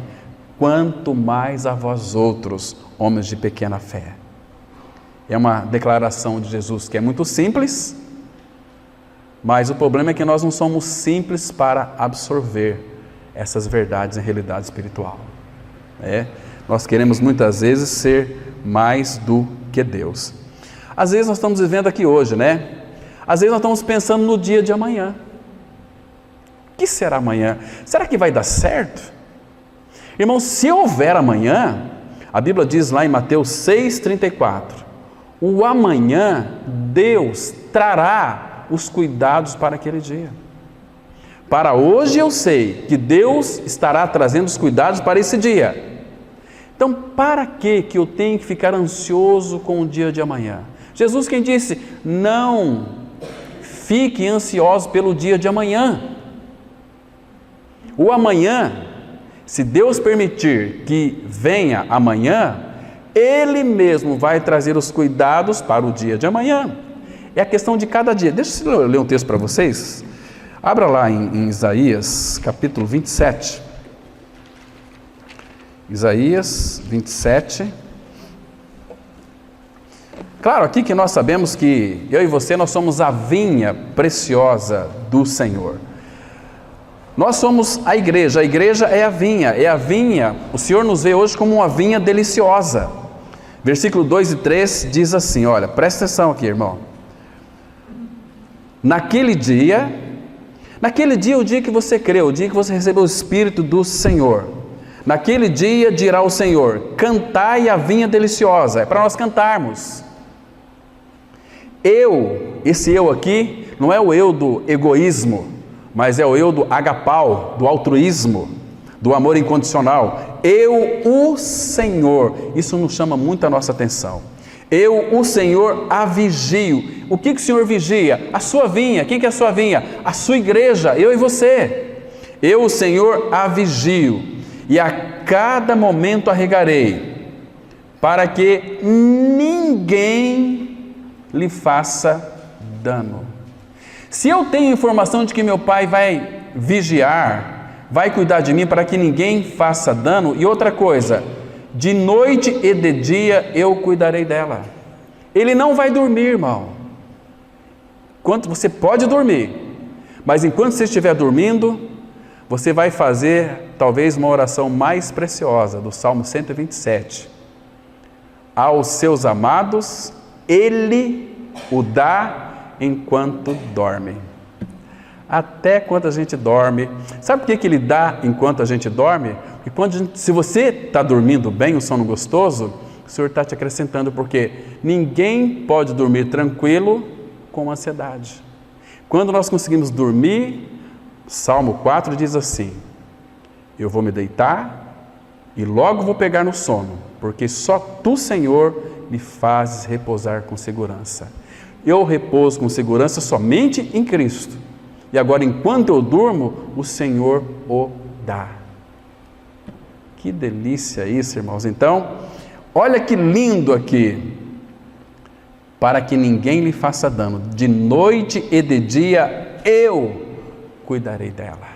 Quanto mais a vós outros, homens de pequena fé. É uma declaração de Jesus que é muito simples, mas o problema é que nós não somos simples para absorver essas verdades em realidade espiritual. Nós queremos muitas vezes ser mais do que Deus. Às vezes nós estamos vivendo aqui hoje, Às vezes nós estamos pensando no dia de amanhã. O que será amanhã? Será que vai dar certo? Irmãos, se houver amanhã, a Bíblia diz lá em Mateus 6,34, o amanhã Deus trará os cuidados para aquele dia. Para hoje eu sei que Deus estará trazendo os cuidados para esse dia. Então, para que eu tenho que ficar ansioso com o dia de amanhã? Jesus quem disse, não fique ansioso pelo dia de amanhã. O amanhã, se Deus permitir que venha amanhã, Ele mesmo vai trazer os cuidados para o dia de amanhã. É a questão de cada dia. Deixa eu ler um texto para vocês. Abra lá em Isaías, capítulo 27. Isaías 27. Claro, aqui que nós sabemos que eu e você, nós somos a vinha preciosa do Senhor. Nós somos a igreja é a vinha, o Senhor nos vê hoje como uma vinha deliciosa. Versículo 2 e 3 diz assim, olha, presta atenção aqui, irmão. Naquele dia, o dia que você creu, o dia que você recebeu o Espírito do Senhor, naquele dia dirá o Senhor, cantai a vinha deliciosa, é para nós cantarmos. Esse eu aqui, não é o eu do egoísmo, mas é o eu do agapau, do altruísmo, do amor incondicional. O Senhor, isso nos chama muito a nossa atenção. O Senhor, a vigio. O que o Senhor vigia? A sua vinha. Quem que é a sua vinha? A sua igreja, eu e você. O Senhor, a vigio, e a cada momento arregarei, para que ninguém lhe faça dano. Se eu tenho informação de que meu pai vai vigiar, vai cuidar de mim para que ninguém faça dano, e outra coisa, de noite e de dia eu cuidarei dela. Ele não vai dormir, irmão. Você pode dormir, mas enquanto você estiver dormindo, você vai fazer talvez uma oração mais preciosa do Salmo 127. Aos seus amados, Ele o dá enquanto dorme. Até quando a gente dorme. Sabe por que Ele dá enquanto a gente dorme? Porque se você está dormindo bem, um sono gostoso, o Senhor está te acrescentando, porque ninguém pode dormir tranquilo com ansiedade. Quando nós conseguimos dormir, Salmo 4 diz assim, eu vou me deitar e logo vou pegar no sono, porque só Tu, Senhor, me fazes repousar com segurança. Eu repouso com segurança somente em Cristo. E agora, enquanto eu durmo, o Senhor o dá. Que delícia isso, irmãos. Então, olha que lindo aqui. Para que ninguém lhe faça dano. De noite e de dia, eu cuidarei dela.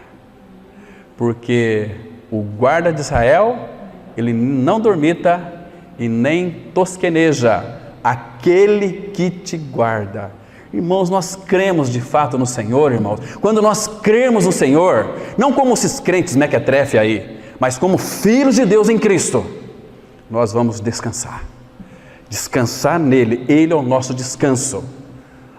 Porque o guarda de Israel, ele não dormita e nem tosqueneja. Aquele que te guarda. Irmãos, nós cremos de fato no Senhor, irmãos. Quando nós cremos no Senhor, não como esses crentes mequetrefe aí, mas como filhos de Deus em Cristo, nós vamos descansar. Descansar nele, ele é o nosso descanso.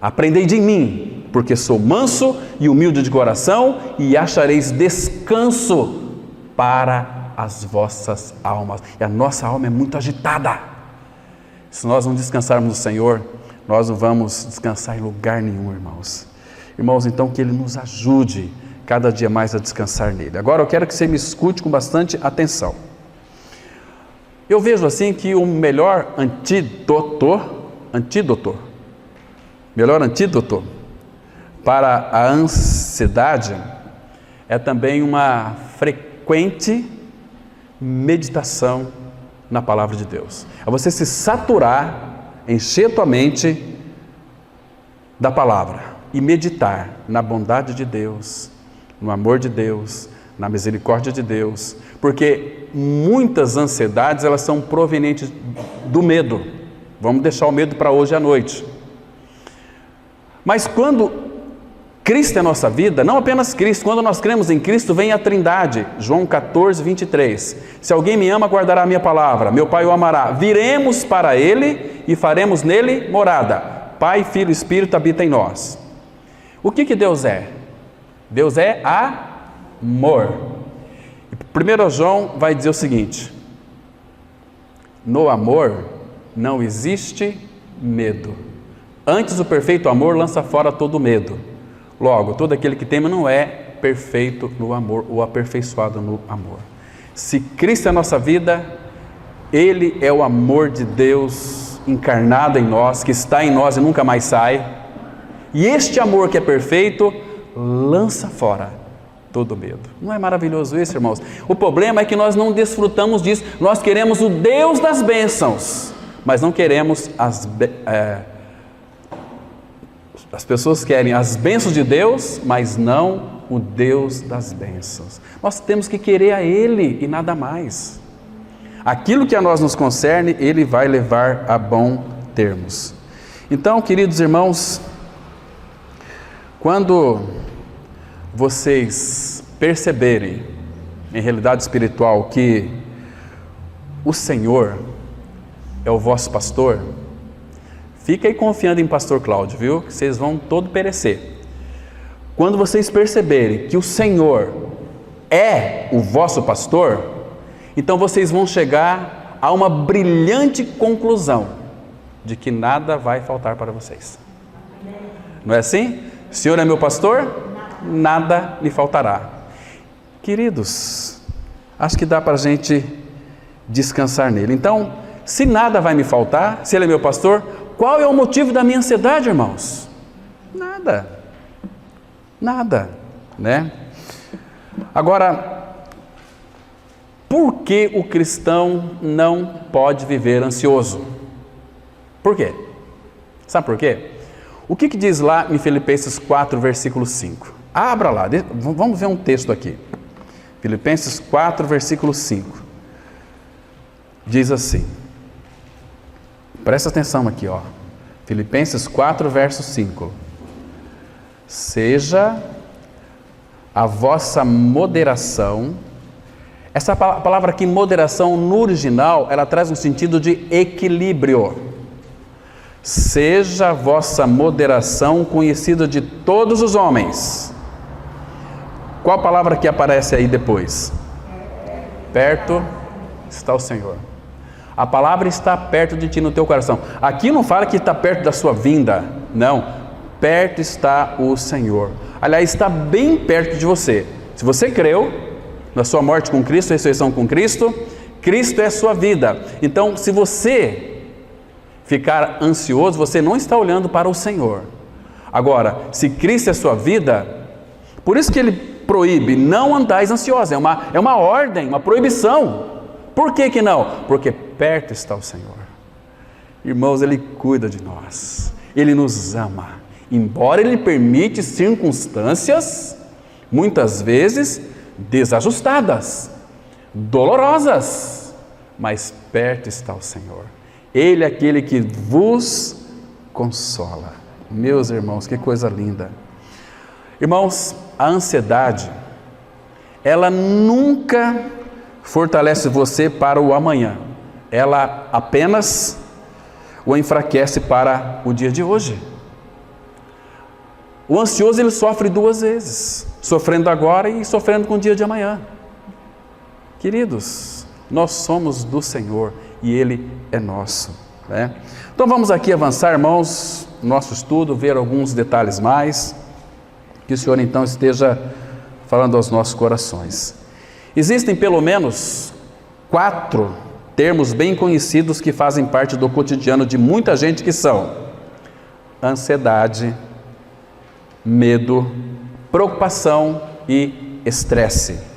Aprendei de mim, porque sou manso e humilde de coração, e achareis descanso para as vossas almas. E a nossa alma é muito agitada. Se nós não descansarmos no Senhor, nós não vamos descansar em lugar nenhum, irmãos. Irmãos, então que Ele nos ajude cada dia mais a descansar nele. Agora eu quero que você me escute com bastante atenção. Eu vejo assim que o melhor antídoto para a ansiedade é também uma frequente meditação na palavra de Deus. É você se saturar, encher tua mente da palavra e meditar na bondade de Deus, no amor de Deus, na misericórdia de Deus, porque muitas ansiedades elas são provenientes do medo. Vamos deixar o medo para hoje à noite. Mas quando Cristo é a nossa vida, não apenas Cristo, quando nós cremos em Cristo, vem a Trindade, João 14, 23. Se alguém me ama, guardará a minha palavra, meu Pai o amará. Viremos para Ele e faremos nele morada. Pai, Filho e Espírito habitam em nós. O que Deus é? Deus é amor. 1 João vai dizer o seguinte: no amor não existe medo. Antes o perfeito amor lança fora todo medo. Logo, todo aquele que teme não é perfeito no amor ou aperfeiçoado no amor. Se Cristo é a nossa vida, Ele é o amor de Deus encarnado em nós, que está em nós e nunca mais sai. E este amor que é perfeito, lança fora todo medo. Não é maravilhoso isso, irmãos? O problema é que nós não desfrutamos disso. Nós queremos o Deus das bênçãos, mas não queremos as pessoas querem as bênçãos de Deus, mas não o Deus das bênçãos. Nós temos que querer a Ele e nada mais. Aquilo que a nós nos concerne, Ele vai levar a bom termos. Então, queridos irmãos, quando vocês perceberem, em realidade espiritual, que o Senhor é o vosso pastor, fica aí confiando em pastor Cláudio, viu? Que vocês vão todo perecer. Quando vocês perceberem que o Senhor é o vosso pastor, então vocês vão chegar a uma brilhante conclusão de que nada vai faltar para vocês. Não é assim? O Senhor é meu pastor? Nada me faltará. Queridos, acho que dá para a gente descansar nele. Então, se nada vai me faltar, se Ele é meu pastor, qual é o motivo da minha ansiedade, irmãos? Nada, né? Agora, por que o cristão não pode viver ansioso? Por quê? Sabe por quê? O que diz lá em Filipenses 4, versículo 5? Abra lá, vamos ver um texto aqui. Filipenses 4, versículo 5. Diz assim, presta atenção aqui, ó. Filipenses 4, verso 5. Seja a vossa moderação. Essa palavra aqui, moderação, no original, ela traz um sentido de equilíbrio. Seja a vossa moderação conhecida de todos os homens. Qual a palavra que aparece aí depois? Perto está o Senhor. A palavra está perto de ti, no teu coração. Aqui não fala que está perto da sua vinda, não. Perto está o Senhor. Aliás, está bem perto de você. Se você creu na sua morte com Cristo, ressurreição com Cristo, Cristo é a sua vida. Então, se você ficar ansioso, você não está olhando para o Senhor. Agora, se Cristo é a sua vida, por isso que Ele proíbe, não andais ansiosos. É uma ordem, uma proibição. Por que não? Porque perto está o Senhor. Irmãos, Ele cuida de nós. Ele nos ama. Embora Ele permite circunstâncias, muitas vezes, desajustadas, dolorosas, mas perto está o Senhor. Ele é aquele que vos consola. Meus irmãos, que coisa linda. Irmãos, a ansiedade, ela nunca fortalece você para o amanhã. Ela apenas o enfraquece para o dia de hoje. O ansioso, ele sofre duas vezes, sofrendo agora e sofrendo com o dia de amanhã. Queridos, nós somos do Senhor e Ele é nosso, né? Então vamos aqui avançar, irmãos, no nosso estudo, ver alguns detalhes mais, que o Senhor então esteja falando aos nossos corações. Existem pelo menos 4 termos bem conhecidos que fazem parte do cotidiano de muita gente, que são ansiedade, medo, preocupação e estresse.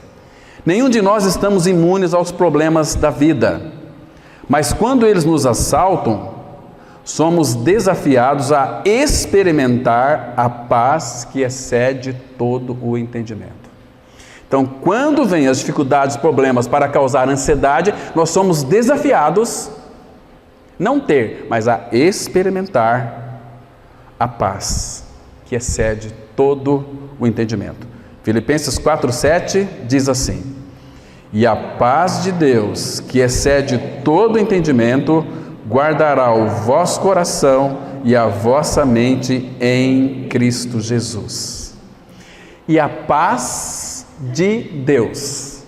Nenhum de nós estamos imunes aos problemas da vida, mas quando eles nos assaltam, somos desafiados a experimentar a paz que excede todo o entendimento. Então, quando vêm as dificuldades, problemas para causar ansiedade, nós somos desafiados não ter, mas a experimentar a paz que excede todo o entendimento. Filipenses 4:7 diz assim: e a paz de Deus, que excede todo o entendimento, guardará o vosso coração e a vossa mente em Cristo Jesus. E a paz de Deus.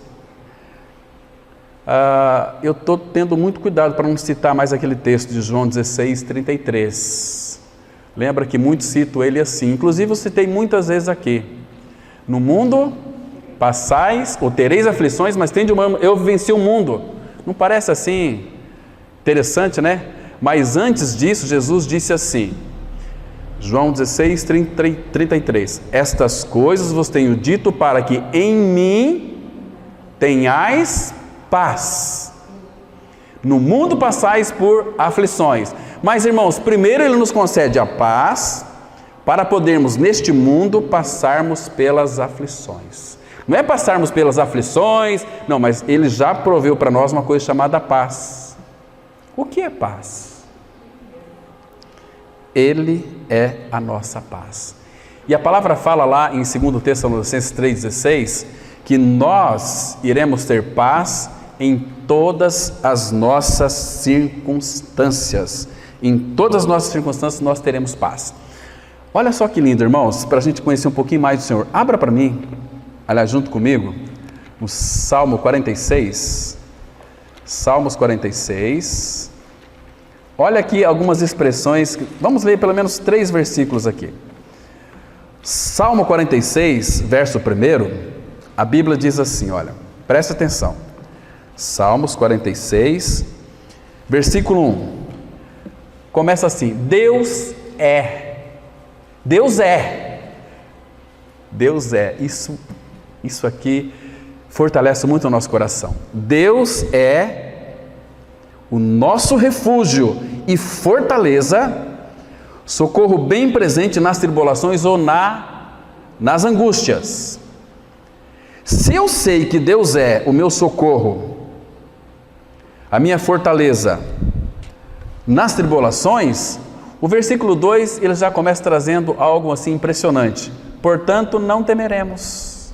Eu estou tendo muito cuidado para não citar mais aquele texto de João 16:33. Lembra que muito cito ele assim, inclusive eu citei muitas vezes aqui. No mundo passais ou tereis aflições, mas tende uma, eu venci o mundo. Não parece assim interessante, né? Mas antes disso, Jesus disse assim, João 16:33, estas coisas vos tenho dito para que em mim tenhais paz. No mundo passais por aflições. Mas, irmãos, primeiro Ele nos concede a paz para podermos neste mundo passarmos pelas aflições. Não é passarmos pelas aflições, não, mas Ele já proveu para nós uma coisa chamada paz. O que é paz? Ele é a nossa paz. E a palavra fala lá em 2 Tessalonicenses 3,16 que nós iremos ter paz em todas as nossas circunstâncias. Em todas as nossas circunstâncias nós teremos paz. Olha só que lindo, irmãos, para a gente conhecer um pouquinho mais do Senhor. Abra para mim, aliás, junto comigo, o Salmo 46. Salmos 46. Olha aqui algumas expressões, vamos ler pelo menos 3 versículos aqui. Salmo 46, verso 1, a Bíblia diz assim, olha, presta atenção. Salmos 46, versículo 1, começa assim, Deus é, Deus é, Deus é, isso aqui fortalece muito o nosso coração. Deus é o nosso refúgio e fortaleza, socorro bem presente nas tribulações ou nas angústias. Se eu sei que Deus é o meu socorro, a minha fortaleza nas tribulações, o versículo 2 ele já começa trazendo algo assim impressionante. Portanto, não temeremos,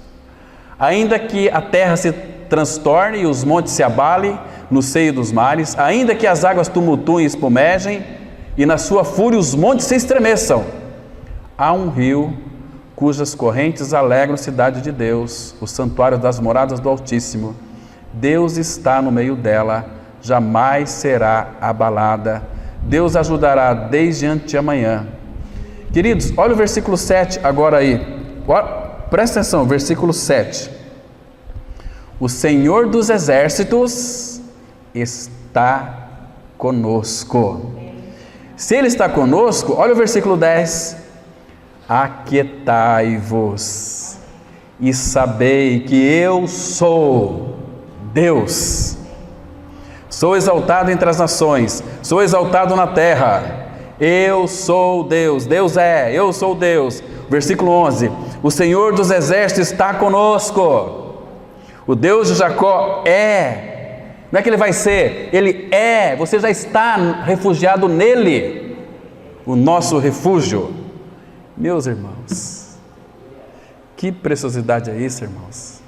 ainda que a terra se transtorne e os montes se abalem no seio dos mares, ainda que as águas tumultuem e espumejem e na sua fúria os montes se estremeçam. Há um rio cujas correntes alegram a cidade de Deus, o santuário das moradas do Altíssimo. Deus está no meio dela, jamais será abalada. Deus ajudará desde anteamanhã. Queridos, olha o versículo 7 agora aí. Presta atenção, versículo 7. O Senhor dos exércitos está conosco. Se Ele está conosco, olha o versículo 10. Aquietai-vos e sabei que eu sou Deus. Sou exaltado entre as nações, sou exaltado na terra. Eu sou Deus, Deus é, eu sou Deus. Versículo 11, o Senhor dos exércitos está conosco. O Deus de Jacó é, não é que Ele vai ser, Ele é, você já está refugiado nele, o nosso refúgio. Meus irmãos, que preciosidade é isso, irmãos?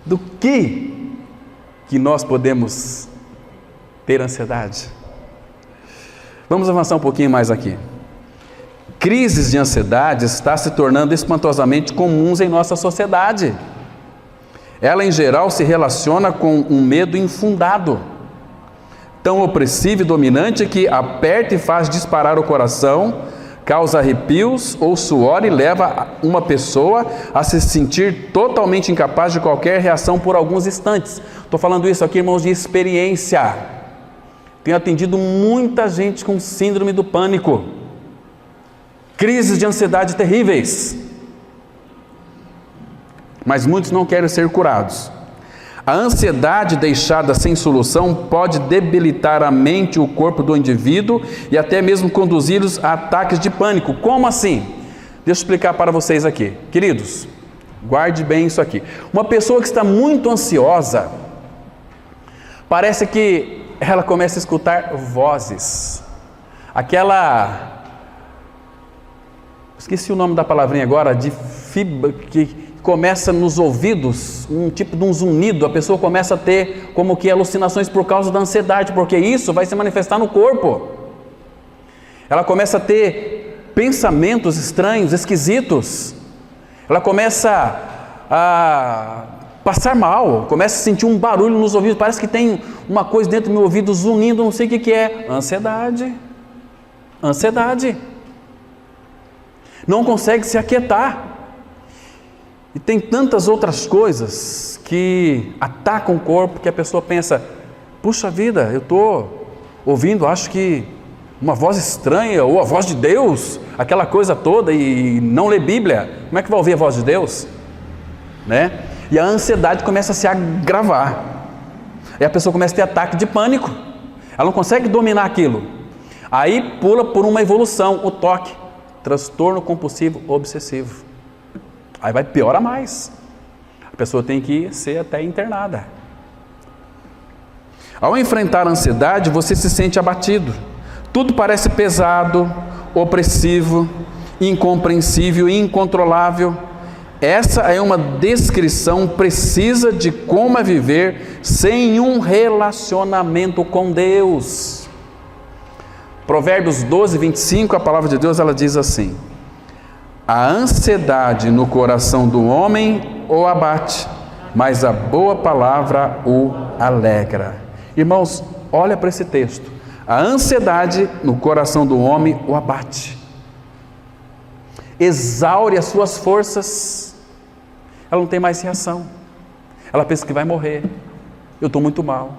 Do que nós podemos ter ansiedade? Vamos avançar um pouquinho mais aqui. Crises de ansiedade estão se tornando espantosamente comuns em nossa sociedade. Ela, em geral, se relaciona com um medo infundado, tão opressivo e dominante que aperta e faz disparar o coração, causa arrepios ou suor e leva uma pessoa a se sentir totalmente incapaz de qualquer reação por alguns instantes. Estou falando isso aqui, irmãos, de experiência. Tenho atendido muita gente com síndrome do pânico, crises de ansiedade terríveis, mas muitos não querem ser curados. A ansiedade deixada sem solução pode debilitar a mente e o corpo do indivíduo e até mesmo conduzi-los a ataques de pânico. Como assim? Deixa eu explicar para vocês aqui. Queridos, guarde bem isso aqui. Uma pessoa que está muito ansiosa, parece que ela começa a escutar vozes. Esqueci o nome da palavrinha agora, de fibra, que começa nos ouvidos, um tipo de um zunido, a pessoa começa a ter como que alucinações por causa da ansiedade, porque isso vai se manifestar no corpo. Ela começa a ter pensamentos estranhos, esquisitos. Ela começa a passar mal, começa a sentir um barulho nos ouvidos, parece que tem uma coisa dentro do meu ouvido zunindo, não sei o que é. Ansiedade. Ansiedade. Não consegue se aquietar. E tem tantas outras coisas que atacam o corpo que a pessoa pensa, puxa vida, eu estou ouvindo, acho que uma voz estranha, ou a voz de Deus, aquela coisa toda, e não lê Bíblia, como é que vai ouvir a voz de Deus? Né? E a ansiedade começa a se agravar, e a pessoa começa a ter ataque de pânico, ela não consegue dominar aquilo, aí pula por uma evolução, o TOC, transtorno compulsivo obsessivo. Aí vai piorar mais. A pessoa tem que ser até internada. Ao enfrentar a ansiedade, você se sente abatido. Tudo parece pesado, opressivo, incompreensível e incontrolável. Essa é uma descrição precisa de como é viver sem um relacionamento com Deus. Provérbios 12, 25, a palavra de Deus, ela diz assim: a ansiedade no coração do homem o abate, mas a boa palavra o alegra. Irmãos, olha para esse texto. A ansiedade no coração do homem o abate, exaure as suas forças, ela não tem mais reação, ela pensa que vai morrer, eu estou muito mal.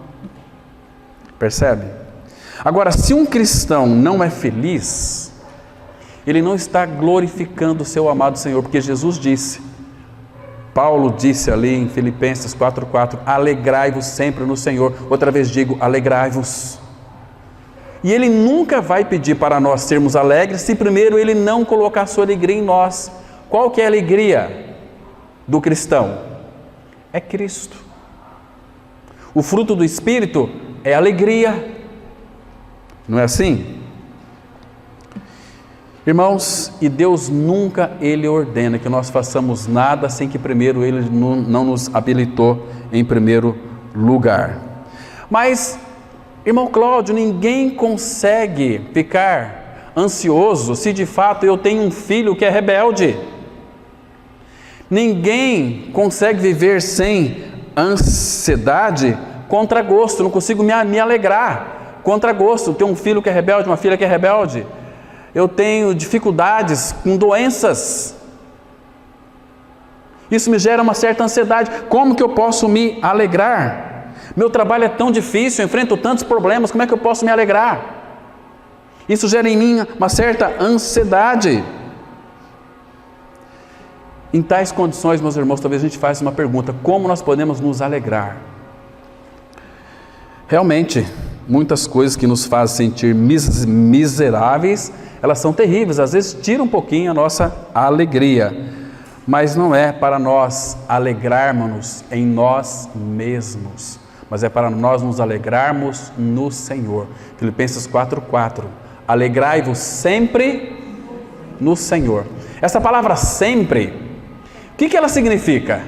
Percebe? Agora, se um cristão não é feliz, ele não está glorificando o seu amado Senhor, porque Jesus disse, Paulo disse ali em Filipenses 4,4, alegrai-vos sempre no Senhor. Outra vez digo, alegrai-vos. E Ele nunca vai pedir para nós sermos alegres, se primeiro Ele não colocar a sua alegria em nós. Qual que é a alegria do cristão? É Cristo. O fruto do Espírito é alegria. Não é assim? Irmãos, e Deus nunca Ele ordena que nós façamos nada sem que primeiro Ele não nos habilitou em primeiro lugar. Mas, irmão Cláudio, ninguém consegue ficar ansioso se de fato eu tenho um filho que é rebelde. Ninguém consegue viver sem ansiedade contra gosto, não consigo me alegrar contra gosto. Tenho um filho que é rebelde, uma filha que é rebelde. Eu tenho dificuldades com doenças, isso me gera uma certa ansiedade. Como que eu posso me alegrar? Meu trabalho é tão difícil, eu enfrento tantos problemas, como é que eu posso me alegrar? Isso gera em mim uma certa ansiedade. Em tais condições, meus irmãos, talvez a gente faça uma pergunta: como nós podemos nos alegrar? Realmente, muitas coisas que nos fazem sentir miseráveis, elas são terríveis, às vezes tiram um pouquinho a nossa alegria, mas não é para nós alegrarmos-nos em nós mesmos, mas é para nós nos alegrarmos no Senhor. Filipenses 4,4, alegrai-vos sempre no Senhor. Essa palavra sempre, o que ela significa?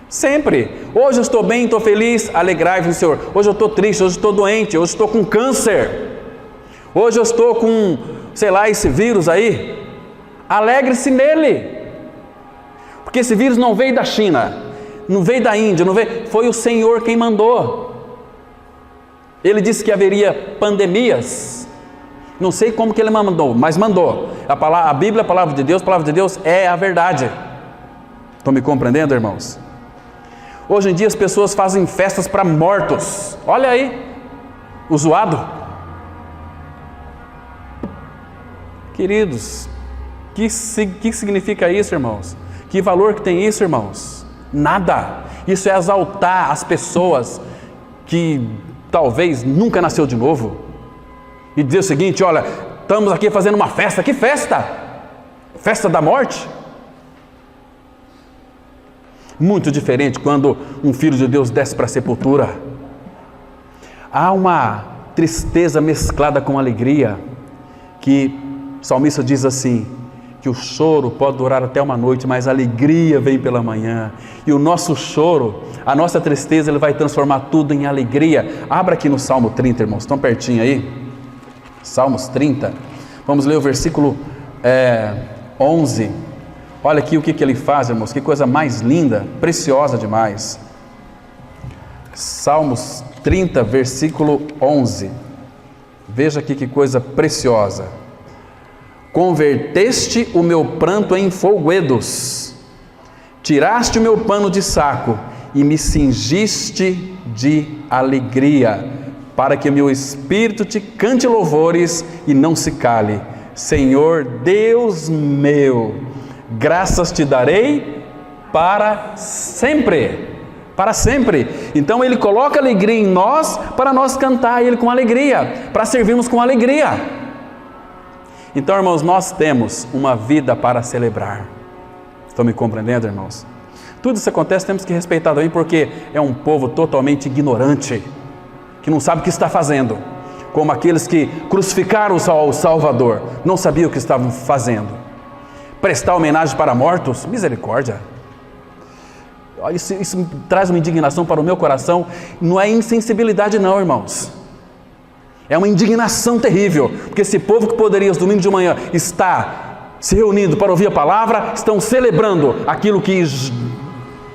Sempre. Hoje eu estou bem, estou feliz, alegrai-vos no Senhor. Hoje eu estou triste, hoje eu estou doente, hoje eu estou com câncer. Hoje eu estou com, sei lá, esse vírus aí. Alegre-se nele. Porque esse vírus não veio da China, não veio da Índia, não veio, foi o Senhor quem mandou. Ele disse que haveria pandemias. Não sei como que ele mandou, mas mandou. A Bíblia, a palavra de Deus é a verdade. Estão me compreendendo, irmãos? Hoje em dia as pessoas fazem festas para mortos. Olha aí, o zoado. Queridos, que significa isso, irmãos? Que valor que tem isso, irmãos? Nada. Isso é exaltar as pessoas que talvez nunca nasceu de novo. E dizer o seguinte: olha, estamos aqui fazendo uma festa. Que festa? Festa da morte? Muito diferente quando um filho de Deus desce para a sepultura. Há uma tristeza mesclada com alegria, que o salmista diz assim, que o choro pode durar até uma noite, mas a alegria vem pela manhã. E o nosso choro, a nossa tristeza, ele vai transformar tudo em alegria. Abra aqui no Salmo 30, irmãos, estão pertinho aí? Salmos 30, vamos ler o versículo 11. Olha aqui o que ele faz, irmãos, que coisa mais linda, preciosa demais. Salmos 30, versículo 11. Veja aqui que coisa preciosa. Converteste o meu pranto em folguedos, tiraste o meu pano de saco e me cingiste de alegria, para que meu espírito te cante louvores e não se cale. Senhor Deus meu, graças te darei para sempre. Para sempre. Então ele coloca alegria em nós, para nós cantar ele com alegria, para servirmos com alegria. Então, irmãos, nós temos uma vida para celebrar. Estão me compreendendo, irmãos? Tudo isso acontece, temos que respeitar também, porque é um povo totalmente ignorante, que não sabe o que está fazendo, como aqueles que crucificaram o Salvador, não sabiam o que estavam fazendo. Prestar homenagem para mortos, misericórdia. Isso traz uma indignação para o meu coração. Não é insensibilidade não, irmãos. É uma indignação terrível, porque esse povo que poderia, aos domingos de manhã, estar se reunindo para ouvir a palavra, estão celebrando aquilo que...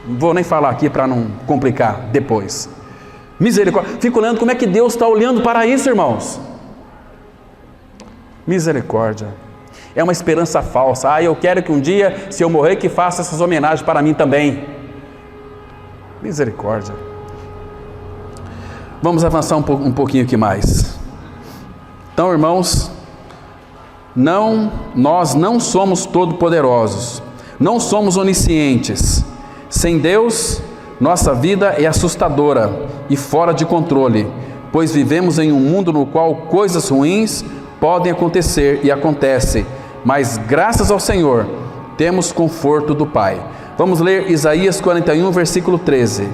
Não vou nem falar aqui para não complicar depois. Misericórdia. Fico olhando como é que Deus está olhando para isso, irmãos. Misericórdia. É uma esperança falsa. Eu quero que um dia, se eu morrer, que faça essas homenagens para mim também. Misericórdia. Vamos avançar um pouquinho aqui mais. Então, irmãos, nós não somos todo-poderosos, não somos oniscientes. Sem Deus, nossa vida é assustadora e fora de controle, pois vivemos em um mundo no qual coisas ruins podem acontecer e acontecem, mas graças ao Senhor, temos conforto do Pai. Vamos ler Isaías 41, versículo 13.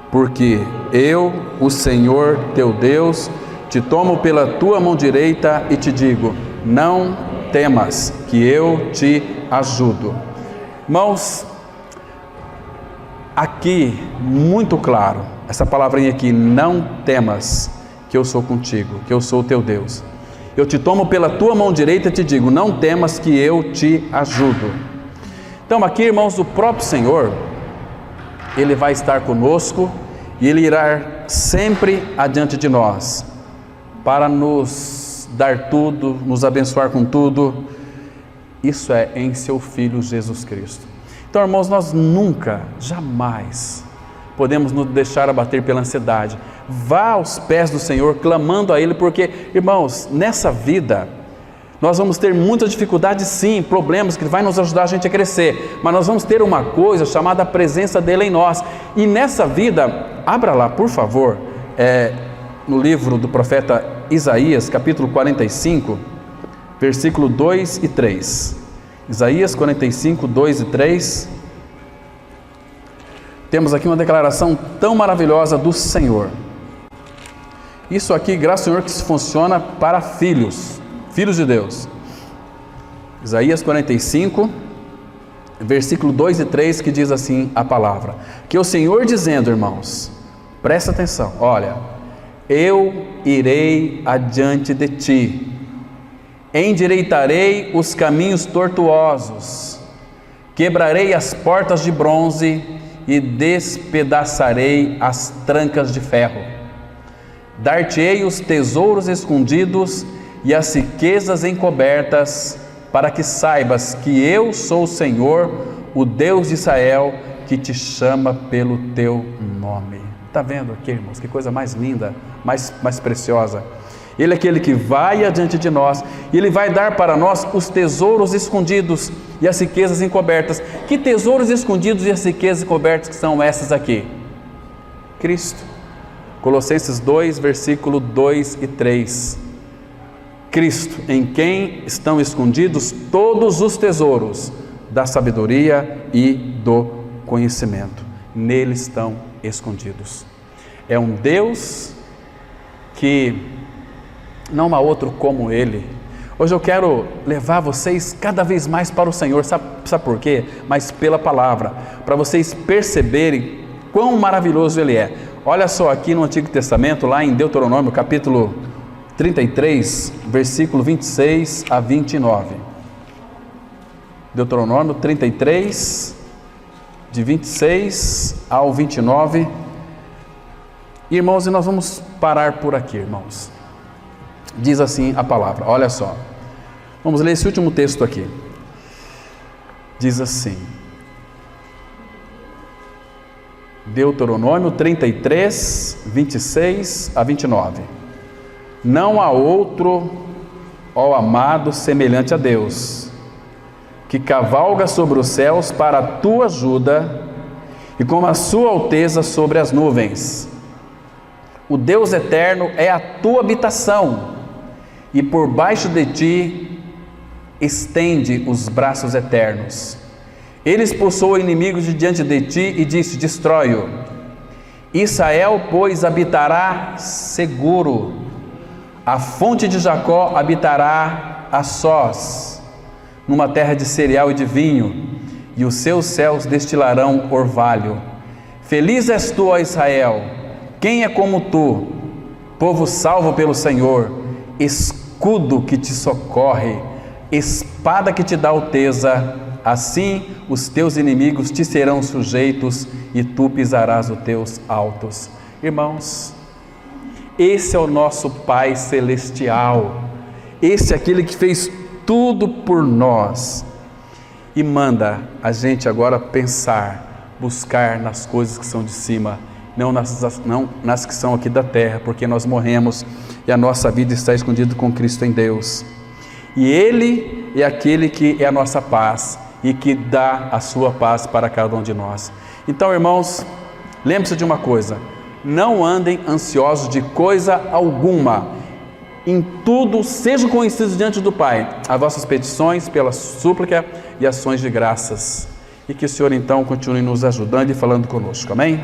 Porque eu, o Senhor teu Deus, te tomo pela tua mão direita e te digo, não temas, que eu te ajudo. Irmãos, aqui, muito claro, essa palavrinha aqui, não temas, que eu sou contigo, que eu sou o teu Deus. Eu te tomo pela tua mão direita e te digo, não temas, que eu te ajudo. Então aqui, irmãos, o próprio Senhor, Ele vai estar conosco e Ele irá sempre adiante de nós, para nos dar tudo, nos abençoar com tudo. Isso é em seu Filho Jesus Cristo. Então, irmãos, nós nunca, jamais podemos nos deixar abater pela ansiedade. Vá aos pés do Senhor, clamando a Ele, porque, irmãos, nessa vida, nós vamos ter muitas dificuldades sim, problemas que vai nos ajudar a gente a crescer, mas nós vamos ter uma coisa chamada a presença dEle em nós. E nessa vida, abra lá, por favor, no livro do profeta Isaías, capítulo 45, versículo 2 e 3. Isaías 45, 2 e 3. Temos aqui uma declaração tão maravilhosa do Senhor. Isso aqui, graças ao Senhor, que funciona para filhos de Deus. Isaías 45, versículo 2 e 3, que diz assim a palavra. Que o Senhor dizendo, irmãos, presta atenção, olha, eu irei adiante de ti, endireitarei os caminhos tortuosos, quebrarei as portas de bronze e despedaçarei as trancas de ferro. Dar-te-ei os tesouros escondidos e as riquezas encobertas, para que saibas que eu sou o Senhor, o Deus de Israel, que te chama pelo teu nome. Está vendo aqui, irmãos? Que coisa mais linda, mais preciosa. Ele é aquele que vai adiante de nós, e Ele vai dar para nós os tesouros escondidos e as riquezas encobertas. Que tesouros escondidos e as riquezas encobertas que são essas aqui? Cristo. Colossenses 2, versículo 2 e 3. Cristo, em quem estão escondidos todos os tesouros da sabedoria e do conhecimento. Nele estão escondidos. É um Deus que não há outro como Ele. Hoje eu quero levar vocês cada vez mais para o Senhor. Sabe por quê? Mas pela palavra, para vocês perceberem quão maravilhoso Ele é. Olha só aqui no Antigo Testamento, lá em Deuteronômio, capítulo 33, versículo 26 a 29. Deuteronômio 33, de 26 ao 29. Irmãos, e nós vamos parar por aqui, irmãos. Diz assim a palavra, olha só. Vamos ler esse último texto aqui. Diz assim, Deuteronômio 33, 26 a 29. Não há outro, ó amado, semelhante a Deus, que cavalga sobre os céus para a tua ajuda e com a sua alteza sobre as nuvens. O Deus eterno é a tua habitação, e por baixo de ti estende os braços eternos. Ele expulsou inimigos de diante de ti e disse, destrói-o. Israel, pois, habitará seguro. A fonte de Jacó habitará a sós, numa terra de cereal e de vinho, e os seus céus destilarão orvalho. Feliz és tu, ó Israel, quem é como tu, povo salvo pelo Senhor, escudo que te socorre, espada que te dá alteza. Assim os teus inimigos te serão sujeitos e tu pisarás os teus altos. Irmãos, esse é o nosso Pai Celestial, esse é aquele que fez tudo por nós e manda a gente agora pensar, buscar nas coisas que são de cima, não nas que são aqui da terra, porque nós morremos e a nossa vida está escondida com Cristo em Deus. E Ele é aquele que é a nossa paz e que dá a sua paz para cada um de nós. Então, irmãos, lembre-se de uma coisa: não andem ansiosos de coisa alguma. Em tudo sejam conhecidos diante do Pai as vossas petições pela súplica e ações de graças. E que o Senhor então continue nos ajudando e falando conosco. Amém?